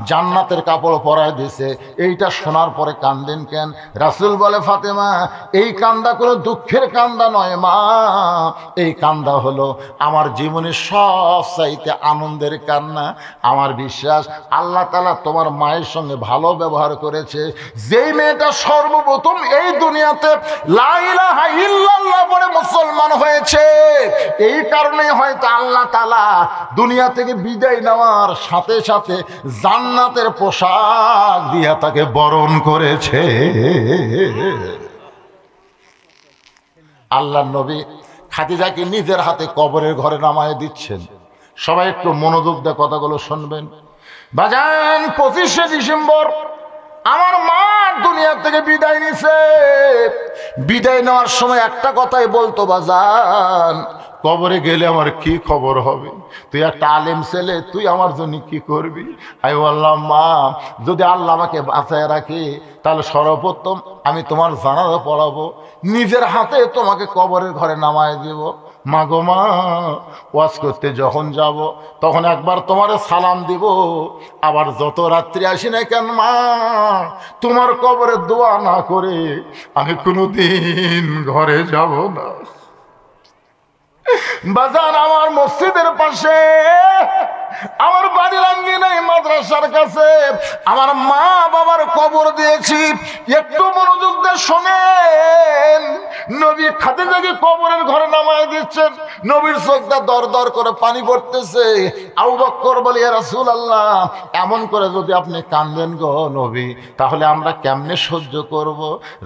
জান্নাতের কাপড় পরায় দিছে, এইটা শোনার পরে কান্দেন কেন? রাসূল বলে ফাতেমা এই কান্দা কোনো দুঃখের কান্দা নয় মা, এই কান্দা হলো আমার জীবনের সব চাইতে আনন্দের কান্না। আমার বিশ্বাস আল্লাহ তাআলা তোমার মায়ের সঙ্গে ভালো ব্যবহার করেছে। যেই মেয়েটা সর্বপ্রথম এই দুনিয়াতে লা ইলাহা ইল্লাল্লাহ বলে মুসলমান হয়েছে, এই কারণে হয়তো আল্লাহ তাআলা দুনিয়া থেকে বিদায় নেওয়ার সাথে সাথে জান্নাতের পোশাক দিয়ে তাকে বরণ করেছে। আল্লাহর নবী খাদিজাকে নিজের হাতে কবরের ঘরে নামায় দিচ্ছেন। সবাই একটু মনোযোগ দিয়ে কথাগুলো শুনবেন। বাজান 25শে ডিসেম্বর আমার মা দুনিয়া থেকে বিদায় নিছে। বিদায় নেওয়ার সময় একটা কথাই বলতো, বাজান কবরে গেলে আমার কি খবর হবে? তুই একটা আলেম ছেলে, তুই আমার জন্য কি করবি? আমি বললাম মা যদি আল্লাহ আমাকে বাঁচায় রাখে তাহলে সর্বপ্রথম আমি তোমার জানাজা পড়াবো, নিজের হাতে তোমাকে কবরের ঘরে নামায় দেব। মা গো মা ওয়াজ করতে যখন যাব তখন একবার তোমার সালাম দিব, আবার যত রাত্রি আসি না কেন মা তোমার কবরে দোয়া না করে আমি কোনোদিন ঘরে যাব না। বাজার আমার মসজিদের পাশে, আমার বাড়ির আঙ্গিনায় মাদ্রাসার কাছে আমার মা বাবার কবর দিয়েছি। একটু মনোযোগ দিয়ে শোনেন। নবী খাদিজাকে কবরের ঘরে নামায় দিচ্ছেন, নবীর চোখটা দর দর করে পানি পড়তেছে। আবু বকর বলে ইয়া রাসূলুল্লাহ এমন করে যদি আপনি কান্দেন গো নবী তাহলে আমরা কেমনে সহ্য করব?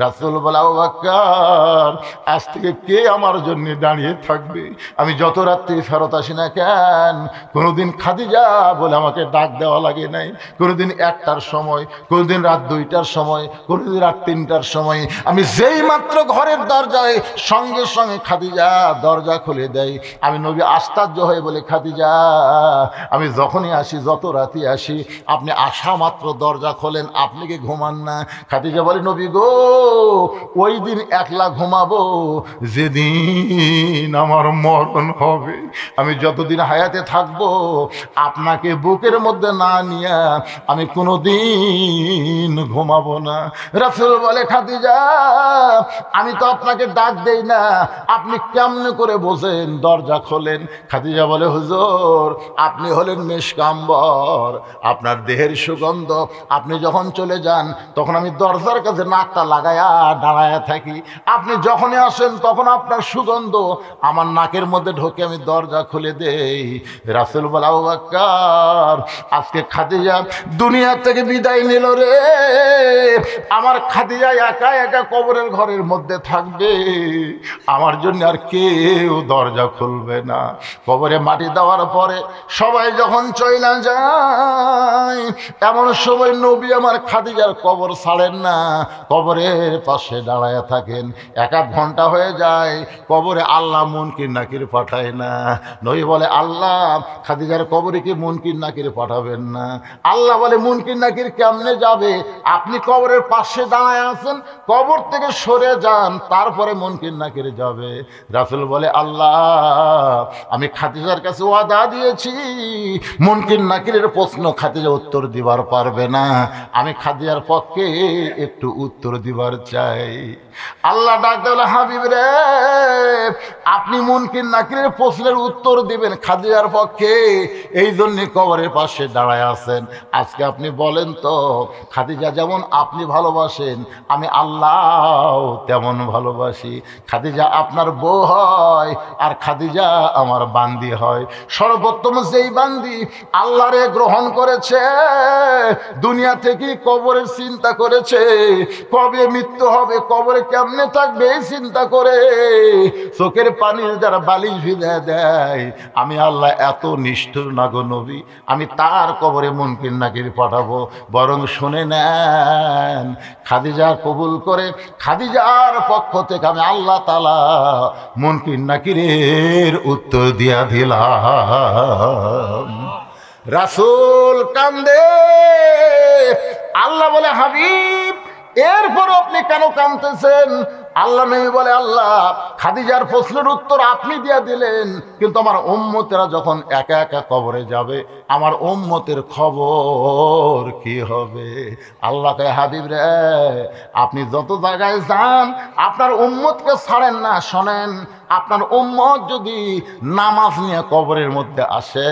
রাসূল বলে আবু বকর আজ থেকে কে আমার জন্য দাঁড়িয়ে থাকবে? আমি যত রাত্রি ফেরত আসি না কেন কোনোদিন খাদিজা বলে আমাকে ডাক দেওয়া লাগে নাই। কোনোদিন 1টার সময়, কোনোদিন রাত 2টার সময়, কোনোদিন রাত 3টার সময় আমি যেই মাত্র ঘরের দরজায় সঙ্গে সঙ্গে খাদিজা দরজা খুলে দেয়। আমি নবী আশ্চর্য হয়ে বলে খাদিজা আমি যখনই আসি যত রাতে আসি আপনি আসা মাত্র দরজা খোলেন, আপনি কি ঘুমান না? খাদিজা বলে নবী গো ওই দিন একলা ঘুমাবো যেদিন আমার মরণ হবে। আমি যতদিন হায়াতে থাকবো আপনাকে বুকের মধ্যে না নিয়ে আমি কোনোদিন ঘুমাবো না। রাসূল বলে খাদিজা আমি তো আপনাকে আপনাকে ডাক দেই না, আপনি কেমনে করে বোঝেন? দরজা খোলেন। খাদিজা বলে, হুজুর আপনি হলেন মেশকাম্বর, আপনার দেহের সুগন্ধ, আপনি যখন চলে যান তখন আমি দরজার কাছে নাকটা লাগায়া দাঁড়ায়া থাকি, আপনি যখনই আসেন তখন আপনার সুগন্ধ আমার নাকের মধ্যে ঢোকে, আমি দরজা খুলে দেই। রাসূল বলে, আবু বকর আজকে খাদিজা দুনিয়া থেকে বিদায় নিল রে, আমার খাদিজা একা একা কবরের ঘরের মধ্যে থাকবে, আমার জন্য আর কেউ দরজা খুলবে না। কবরে মাটি দেওয়ার পরে সবাই যখন চইলা যায়, এমন সময় নবী আমার খাদিজার কবর ছাড়েন না, কবরের পাশে দাঁড়ায় থাকেন। 1-1 ঘন্টা হয়ে যায়, কবরে আল্লাহ মুনকির নাকির পাঠায় না। নবী বলে, আল্লাহ খাদিজার কবরে কি মুনকির নাকির পাঠাবেন না? আল্লাহ বলে, মুনকির নাকির কেমনে যাবে? আপনি কবরের পাশে দাঁড়ায় আছেন, কবর থেকে সরে যান, তারপরে মুনকির নাকির যাবে। রাসূল বলে, আল্লাহ আমি খাদিজার কাছে ওয়াদা দিয়েছি, মুনকির নাকিরের প্রশ্ন খাদিজা উত্তর দিবার পারবে না, আমি খাদিজার পক্ষে একটু উত্তর দিবার চাই। আল্লাহ ডাক দেওয়া, হাবিব রে আপনি মুনকির নাকিরের প্রশ্নের উত্তর দিবেন খাদিজার পক্ষে, এই জন্য কবরের পাশে দাঁড়ায় আছেন। আজকে আপনি বলেন তো, খাদিজা যেমন আপনি ভালোবাসেন, আমি আল্লাহ তেমন ভালোবাসি। খাদিজা আপনার বউ হয় আর খাদিজা আমার বান্দি হয়। সর্বোত্তম যেই বান্দি আল্লাহরে গ্রহণ করেছে, দুনিয়া থেকে কবরের চিন্তা করেছে, কবে মৃত্যু হবে, কবরে কেমনে থাকবে এই চিন্তা করে চোখের পানির যারা বালিশ ভিজে দেয়, আমি আল্লাহ এত নিষ্ঠুর না গো নবী, আমি তার কবরে মুনকির নাকির পাঠাবো। বরং শুনে নেন, খাদিজা কবুল করে খাদিজার পক্ষ থেকে আমি আল্লাহ তাআলা মুনকির নাকিরের উত্তর দিয়া দিলাম। রাসূল কান্দে। আল্লাহ বলে, হাবিব এরপর আপনি কেন কাঁদতেছেন? আল্লাহ নবী বলে, আল্লাহ খাদিজার প্রশ্নের উত্তর আপনি দিয়ে দিলেন, কিন্তু আমার উম্মতেরা যখন একা একা কবরে যাবে, আমার উম্মতের খবর কি হবে? আল্লাহ কয়, হাবিব রে আপনি যত জায়গায় যান আপনার উম্মতকে ছাড়েন না। শোনেন, আপনার উম্মত যদি নামাজ নিয়ে কবরের মধ্যে আসে,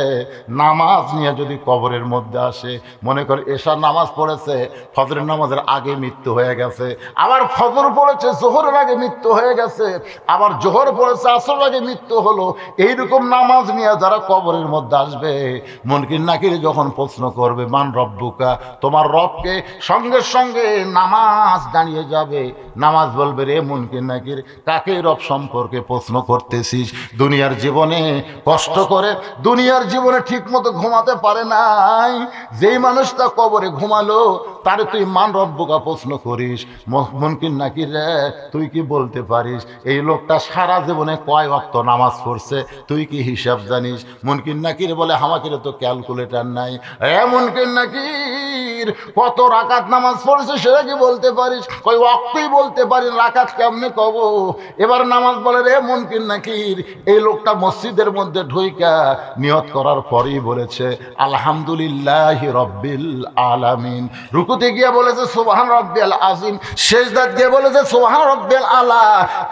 নামাজ নিয়ে যদি কবরের মধ্যে আসে, মনে করে এশার নামাজ পড়েছে, ফজরের নামাজের আগে মৃত্যু হয়ে গেছে, আবার ফজর পড়েছে জোহরের আগে মৃত্যু হয়ে গেছে, আবার জোহর পড়েছে আসরের আগে মৃত্যু হলো, এইরকম নামাজ নিয়ে যারা কবরের মধ্যে আসবে, মুনকির নাকির যখন প্রশ্ন করবে মান রব্বুকা, তোমার রবকে, সঙ্গে সঙ্গে নামাজ দাঁড়িয়ে যাবে। নামাজ বলবে, রে মুনকির নাকির কাকে রব সম্পর্কে প্রশ্ন করতেছিস? দুনিয়ার জীবনে কষ্ট করে, দুনিয়ার জীবনে ঠিক মতো ঘুমাতে পারে নাই, যেই মানুষটা কবরে ঘুমালো তারে তুই মান রব্বুকা প্রশ্ন করিস? মুনকির নাকির রে তুই কি বলতে পারিস এই লোকটা সারা জীবনে কয় ওয়াক্ত নামাজ পড়ছে? তুই কি হিসাব জানিস? মুনকির নাকির বলে, আমাকে তো ক্যালকুলেটর নাই। মুনকির নাকির কত রাকাত নামাজ পড়েছে সেটা কি বলতে পারিস? কই ওয়াক্তই বলতে পারি, রাকাত কেমনে কব? এবার নামাজ বলে, রে মুনকির নাকির এই লোকটা মসজিদের মধ্যে ঢুইকা নিয়ত করার পরেই বলেছে আলহামদুলিল্লাহি রাব্বিল আলামিন, রুকুতে গিয়ে বলেছে সুবহান রাব্বিয়াল আযীম, সেজদাত গিয়ে বলেছে সুবহান রাব্বিয়াল আলা।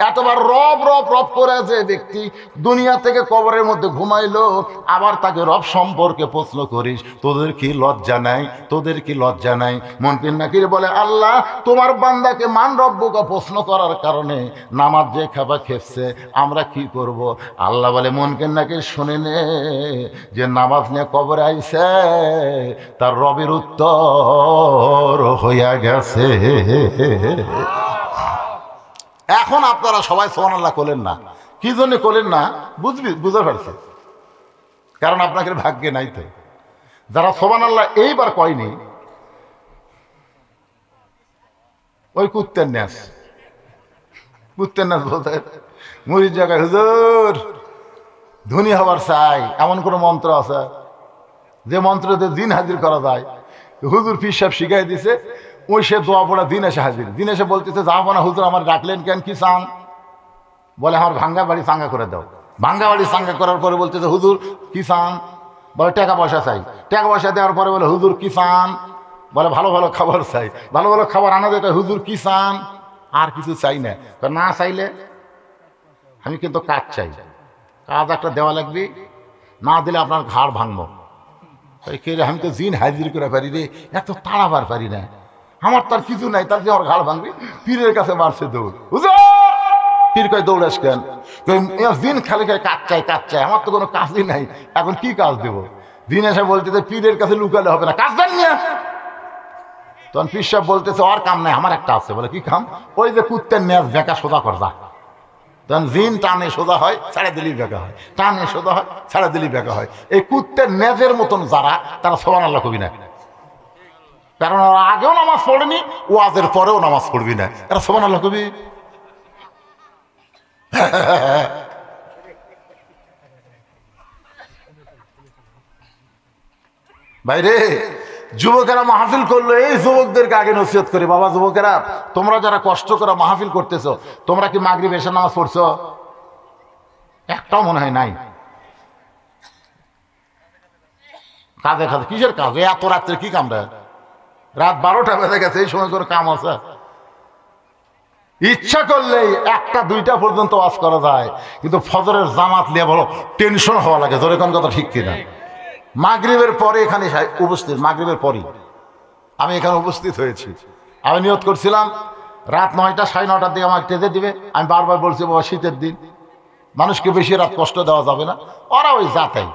এতবার রব রব রব করে যে ব্যক্তি দুনিয়া থেকে কবরের মধ্যে ঘুমাইলো, আবার তাকে রব সম্পর্কে প্রশ্ন করিস? তোদের কি লজ্জা নাই? তোদের কি লজ্জা নাই? মুনকির নাকির বলে, আল্লাহ তোমার বান্দাকে মান রব্বুকা প্রশ্ন করার কারণে নামাজ যে খাবা খেপছে, আমরা কি করব? আল্লাহ বলে, মুনকির নাকির শুনে নে, যে নামাজ নিয়ে কবরে আইছে তার রবের উত্তর হইয়া গেছে। এখন আপনারা সবাই সুবহানাল্লাহ করলেন না, কি জন্য করলেন না বুঝতে পারছে? কারণ আপনাকে ভাগ্যে নাই। তো যারা সুবহানাল্লাহ এইবার কয়নি, ওই কুত্তের ন্যাস বলতে মুড়ির জায়গায় হুজুর ধনী হবার চাই, এমন কোনো মন্ত্র আছে যে মন্ত্রতে দিন হাজির করা যায়? হুজুর পীর সাহেব শিখাই দিছে, ওই সে দোয়া পড়া দিন এসে হাজির। দিন এসে বলতেছে, যাবো না হুজুর, আমার ডাকলেন কেন, কি চান? বলে, আমার ভাঙ্গা বাড়ি চাঙ্গা করে দাও। ভাঙ্গা বাড়ি চাঙ্গা করার পরে বলতেছে, হুজুর কি চান? বলে, টাকা পয়সা চাই। টাকা পয়সা দেওয়ার পরে বলে, হুজুর কি চান? বলে, ভালো ভালো খাবার চাই। ভালো ভালো খাবার আনা দেয়। হুজুর কি চান? আর কিছু চাই না। না চাইলে আমি কিন্তু কাজ চাই, কাজ একটা দেওয়া লাগবে, না দিলে আপনার ঘাড় ভাঙবো। আমি তো জিন হাজির করে পারি রে, এত তাড়াবার পারি না, আমার তার কিছু নাই, তার যে আমার ঘাড় ভাঙবে। পীরের কাছে মারছে দৌড়, হুজুর পীর কয় দৌড়াস কেন? দিন খালি খালি কাজ চাই কাজ চাই, আমার তো কোনো কাজই নাই, এখন কি কাজ দেবো? দিন এসে বলতেছে পীরের কাছে লুকালে হবে না, কাজ দেন না। তখন পীর সাহেব বলতেছে আর কাম নাই, আমার একটা আছে। বলে কি কাম? ওই যে কুত্তের ন্যাজ বেকা সোজা কর যা। তখন জিন টানে সোজা হয়, ছেড়ে দিলেই বেকা হয়, টানে সোজা হয়, ছেড়ে দিলেই বেকা হয়। এই কুত্তের ন্যাজের মতন যারা, তারা সুবহানাল্লাহ কবি না, কারণ ওরা আগেও নামাজ পড়েনি, ওয়াজের পরেও নামাজ পড়বি না, এরা সুবহানাল্লাহ কবি। বাইরে যুবকেরা মাহফিল করলো, এই যুবকদেরকে আগে নসিহত করে, বাবা যুবকেরা তোমরা যারা কষ্ট করে মাহফিল করতেছো, তোমরা কি মাগরিব এশা নামাজ পড়ছো? একটাও মনে হয় নাই। কাজে কাজে কিসের কাজ? এত রাত্রে কি কামটা? রাত 12টা বেজে গেছে, এই সময় করে কাম আছে? ইচ্ছা করলেই 1টা 2টা পর্যন্ত ওয়াজ করা যায়, কিন্তু ফজরের জামাত নিয়ে বলো টেনশন হওয়া লাগে। জোরে কোন কথা ঠিক কিনা? মাগরিবের পরে এখানে উপস্থিত, মাগরিবের পরই আমি এখানে উপস্থিত হয়েছি। আমি নিয়ত করছিলাম রাত 9টা 9:30টার দিকে আমার টেজে দিবে। আমি বারবার বলছি বাবা শীতের দিন, মানুষকে বেশি রাত কষ্ট দেওয়া যাবে না। ওরা ওই যাতাই,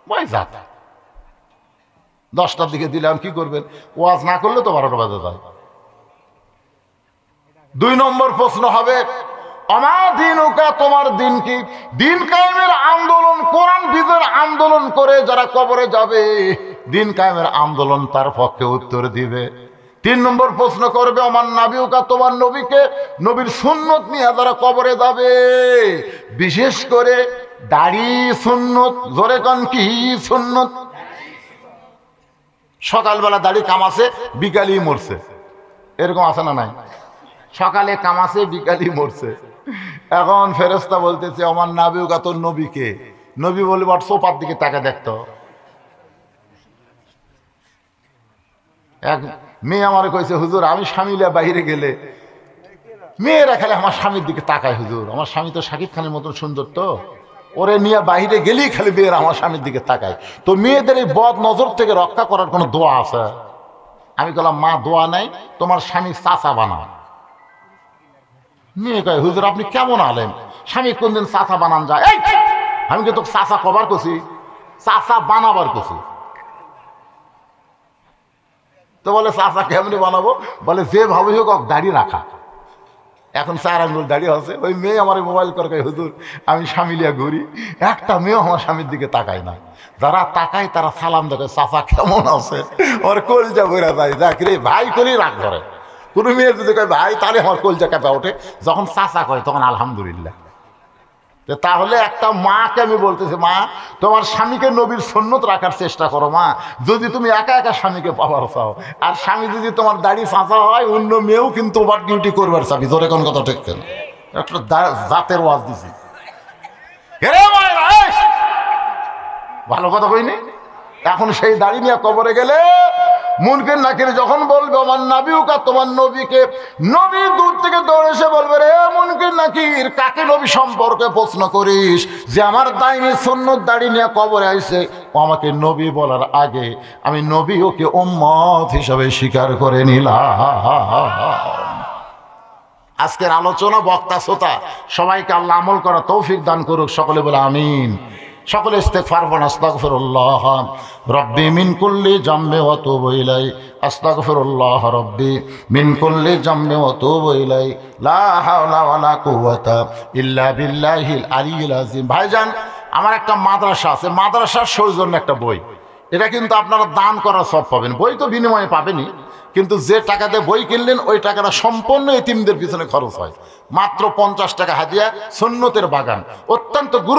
ওই যাতাই 10টার দিকে দিলে আমি কি করবেন? ওয়াজ না করলে তো 12টা বাজে যায়। 2 নম্বর প্রশ্ন হবে আমা দিনুকা, তোমার দিন কি? দিন কায়েমের আন্দোলন, কোরআন বিজয়ের আন্দোলন করে যারা কবরে যাবে, দিন কায়েমের আন্দোলন তার পক্ষে উত্তর দিবে। 3 নম্বর প্রশ্ন করবে আমার নাবিউকা, তোমার নবীকে, নবীর সুন্নত নিয়ে যারা কবরে যাবে, বিশেষ করে দাড়ি সুন্নত। জোরে কান কি সুন্নত? সকালবেলা দাড়ি কামাছে, বিকালই মরছে, এরকম আছে না নাই? সকালে কামাছে, বিকালই মরছে। এখন ফেরেশতা বলতেছে আমার নাবিউকা, তোর নবীকে। নবী বলে বাট সোপার দিকে তাকে দেখতো। এক মেয়ে আমার কইছে হুজুর আমি স্বামীরা বাইরে গেলে মেয়েরা খালি আমার স্বামীর দিকে তাকায়। হুজুর আমার স্বামী তো শাকিব খানের মতন সুন্দর, তো ওরে নিয়ে বাইরে গেলেই খালি মেয়েরা আমার স্বামীর দিকে তাকায়। তো মেয়েদের এই বদ নজর থেকে রক্ষা করার কোনো দোয়া আছে? আমি বললাম মা দোয়া নাই, তোমার স্বামী চাচা বানা। মেয়ে কয় হুজুর আপনি কেমন আলেম, স্বামী কোনদিন চাচা বানান যায়? আমি কি তোকে চাচা কবার করছি? চাচা বানাবার করছি। তো বলে চাচা কেমনি বানাবো? বলে যেভাবে হোক দাড়ি রাখা। এখন 4 আঙ্গুল দাড়ি আছে। ওই মেয়ে আমার মোবাইল করে হুজুর আমি স্বামীলিয়া ঘুরি, একটা মেয়েও আমার স্বামীর দিকে তাকায় না। যারা তাকায় তারা সালাম দেখে, চাচা কেমন আছে, ওর কলজা ভরে যায়, যাক রে ভাই করেই রাগ ধরে। কোনো মেয়ে যদি কয় ভাই, তাহলে আমার কলজা কাঁপা ওঠে। যখন চাচা কয় তখন আলহামদুলিল্লাহ। তাহলে একটা মাকে আমি বলতেছি, মা তোমার স্বামীকে নবীর সুন্নত রাখার চেষ্টা করো। মা যদি তুমি একা একা স্বামীকে পাবার চাও, আর স্বামী যদি তোমার দাড়ি চাঁচা হয়, অন্য মেয়েও কিন্তু ওভার ডিউটি করবার চাবি। জোরে কোন কথা ঠিক কেন? একটা জাতের ওয়াজ দিছি, ভালো কথা কইনি। এখন সেই দাড়ি নিয়ে কবরে গেলে মুনকির নাকির যখন বলবে আমার নাবিউকা, তোমার নবীকে, নবী দূর থেকে দৌড়ে এসে বলবে রে মুনকির নাকির, কাকে নবী সম্পর্কে প্রশ্ন করিস যে আমার দাইনি সুন্নত দাড়ি নিয়ে কবরে আইছে? ও আমাকে নবী বলার আগে আমি নবী ওকে উম্মত হিসাবে স্বীকার করে নিলাম। আজকের আলোচনা বক্তা শ্রোতা সবাইকে আল্লাহ আমল করা তৌফিক দান করুক। সকলে বলে আমিন। সকলে ইস্তেগফার পড়ুন। আস্তাগফিরুল্লাহ রব্বি মিন কুল্লি জামবি ওয়া তুবু ইলাই, আস্তাগফিরুল্লাহ রব্বি মিন কুল্লি জামবি ওয়া তুবু ইলাই, লা হাওলা ওয়ালা কুওয়াতা ইল্লা বিল্লাহিল আলিয়্যিল আযীম। ভাইজান আমার একটা মাদ্রাসা আছে, মাদ্রাসার সৌজন্য একটা বই, এটা কিন্তু আপনারা দান করার সব পাবেন। বই তো বিনিময়ে পাবেনই, কিন্তু যে টাকা দিয়ে বই কিনলেন ওই টাকাটা সম্পূর্ণ এতিমদের পিছনে খরচ হয়। মাত্র 50 টাকা হাদিয়া, সুন্নতের বাগান, অত্যন্ত গুরুত্ব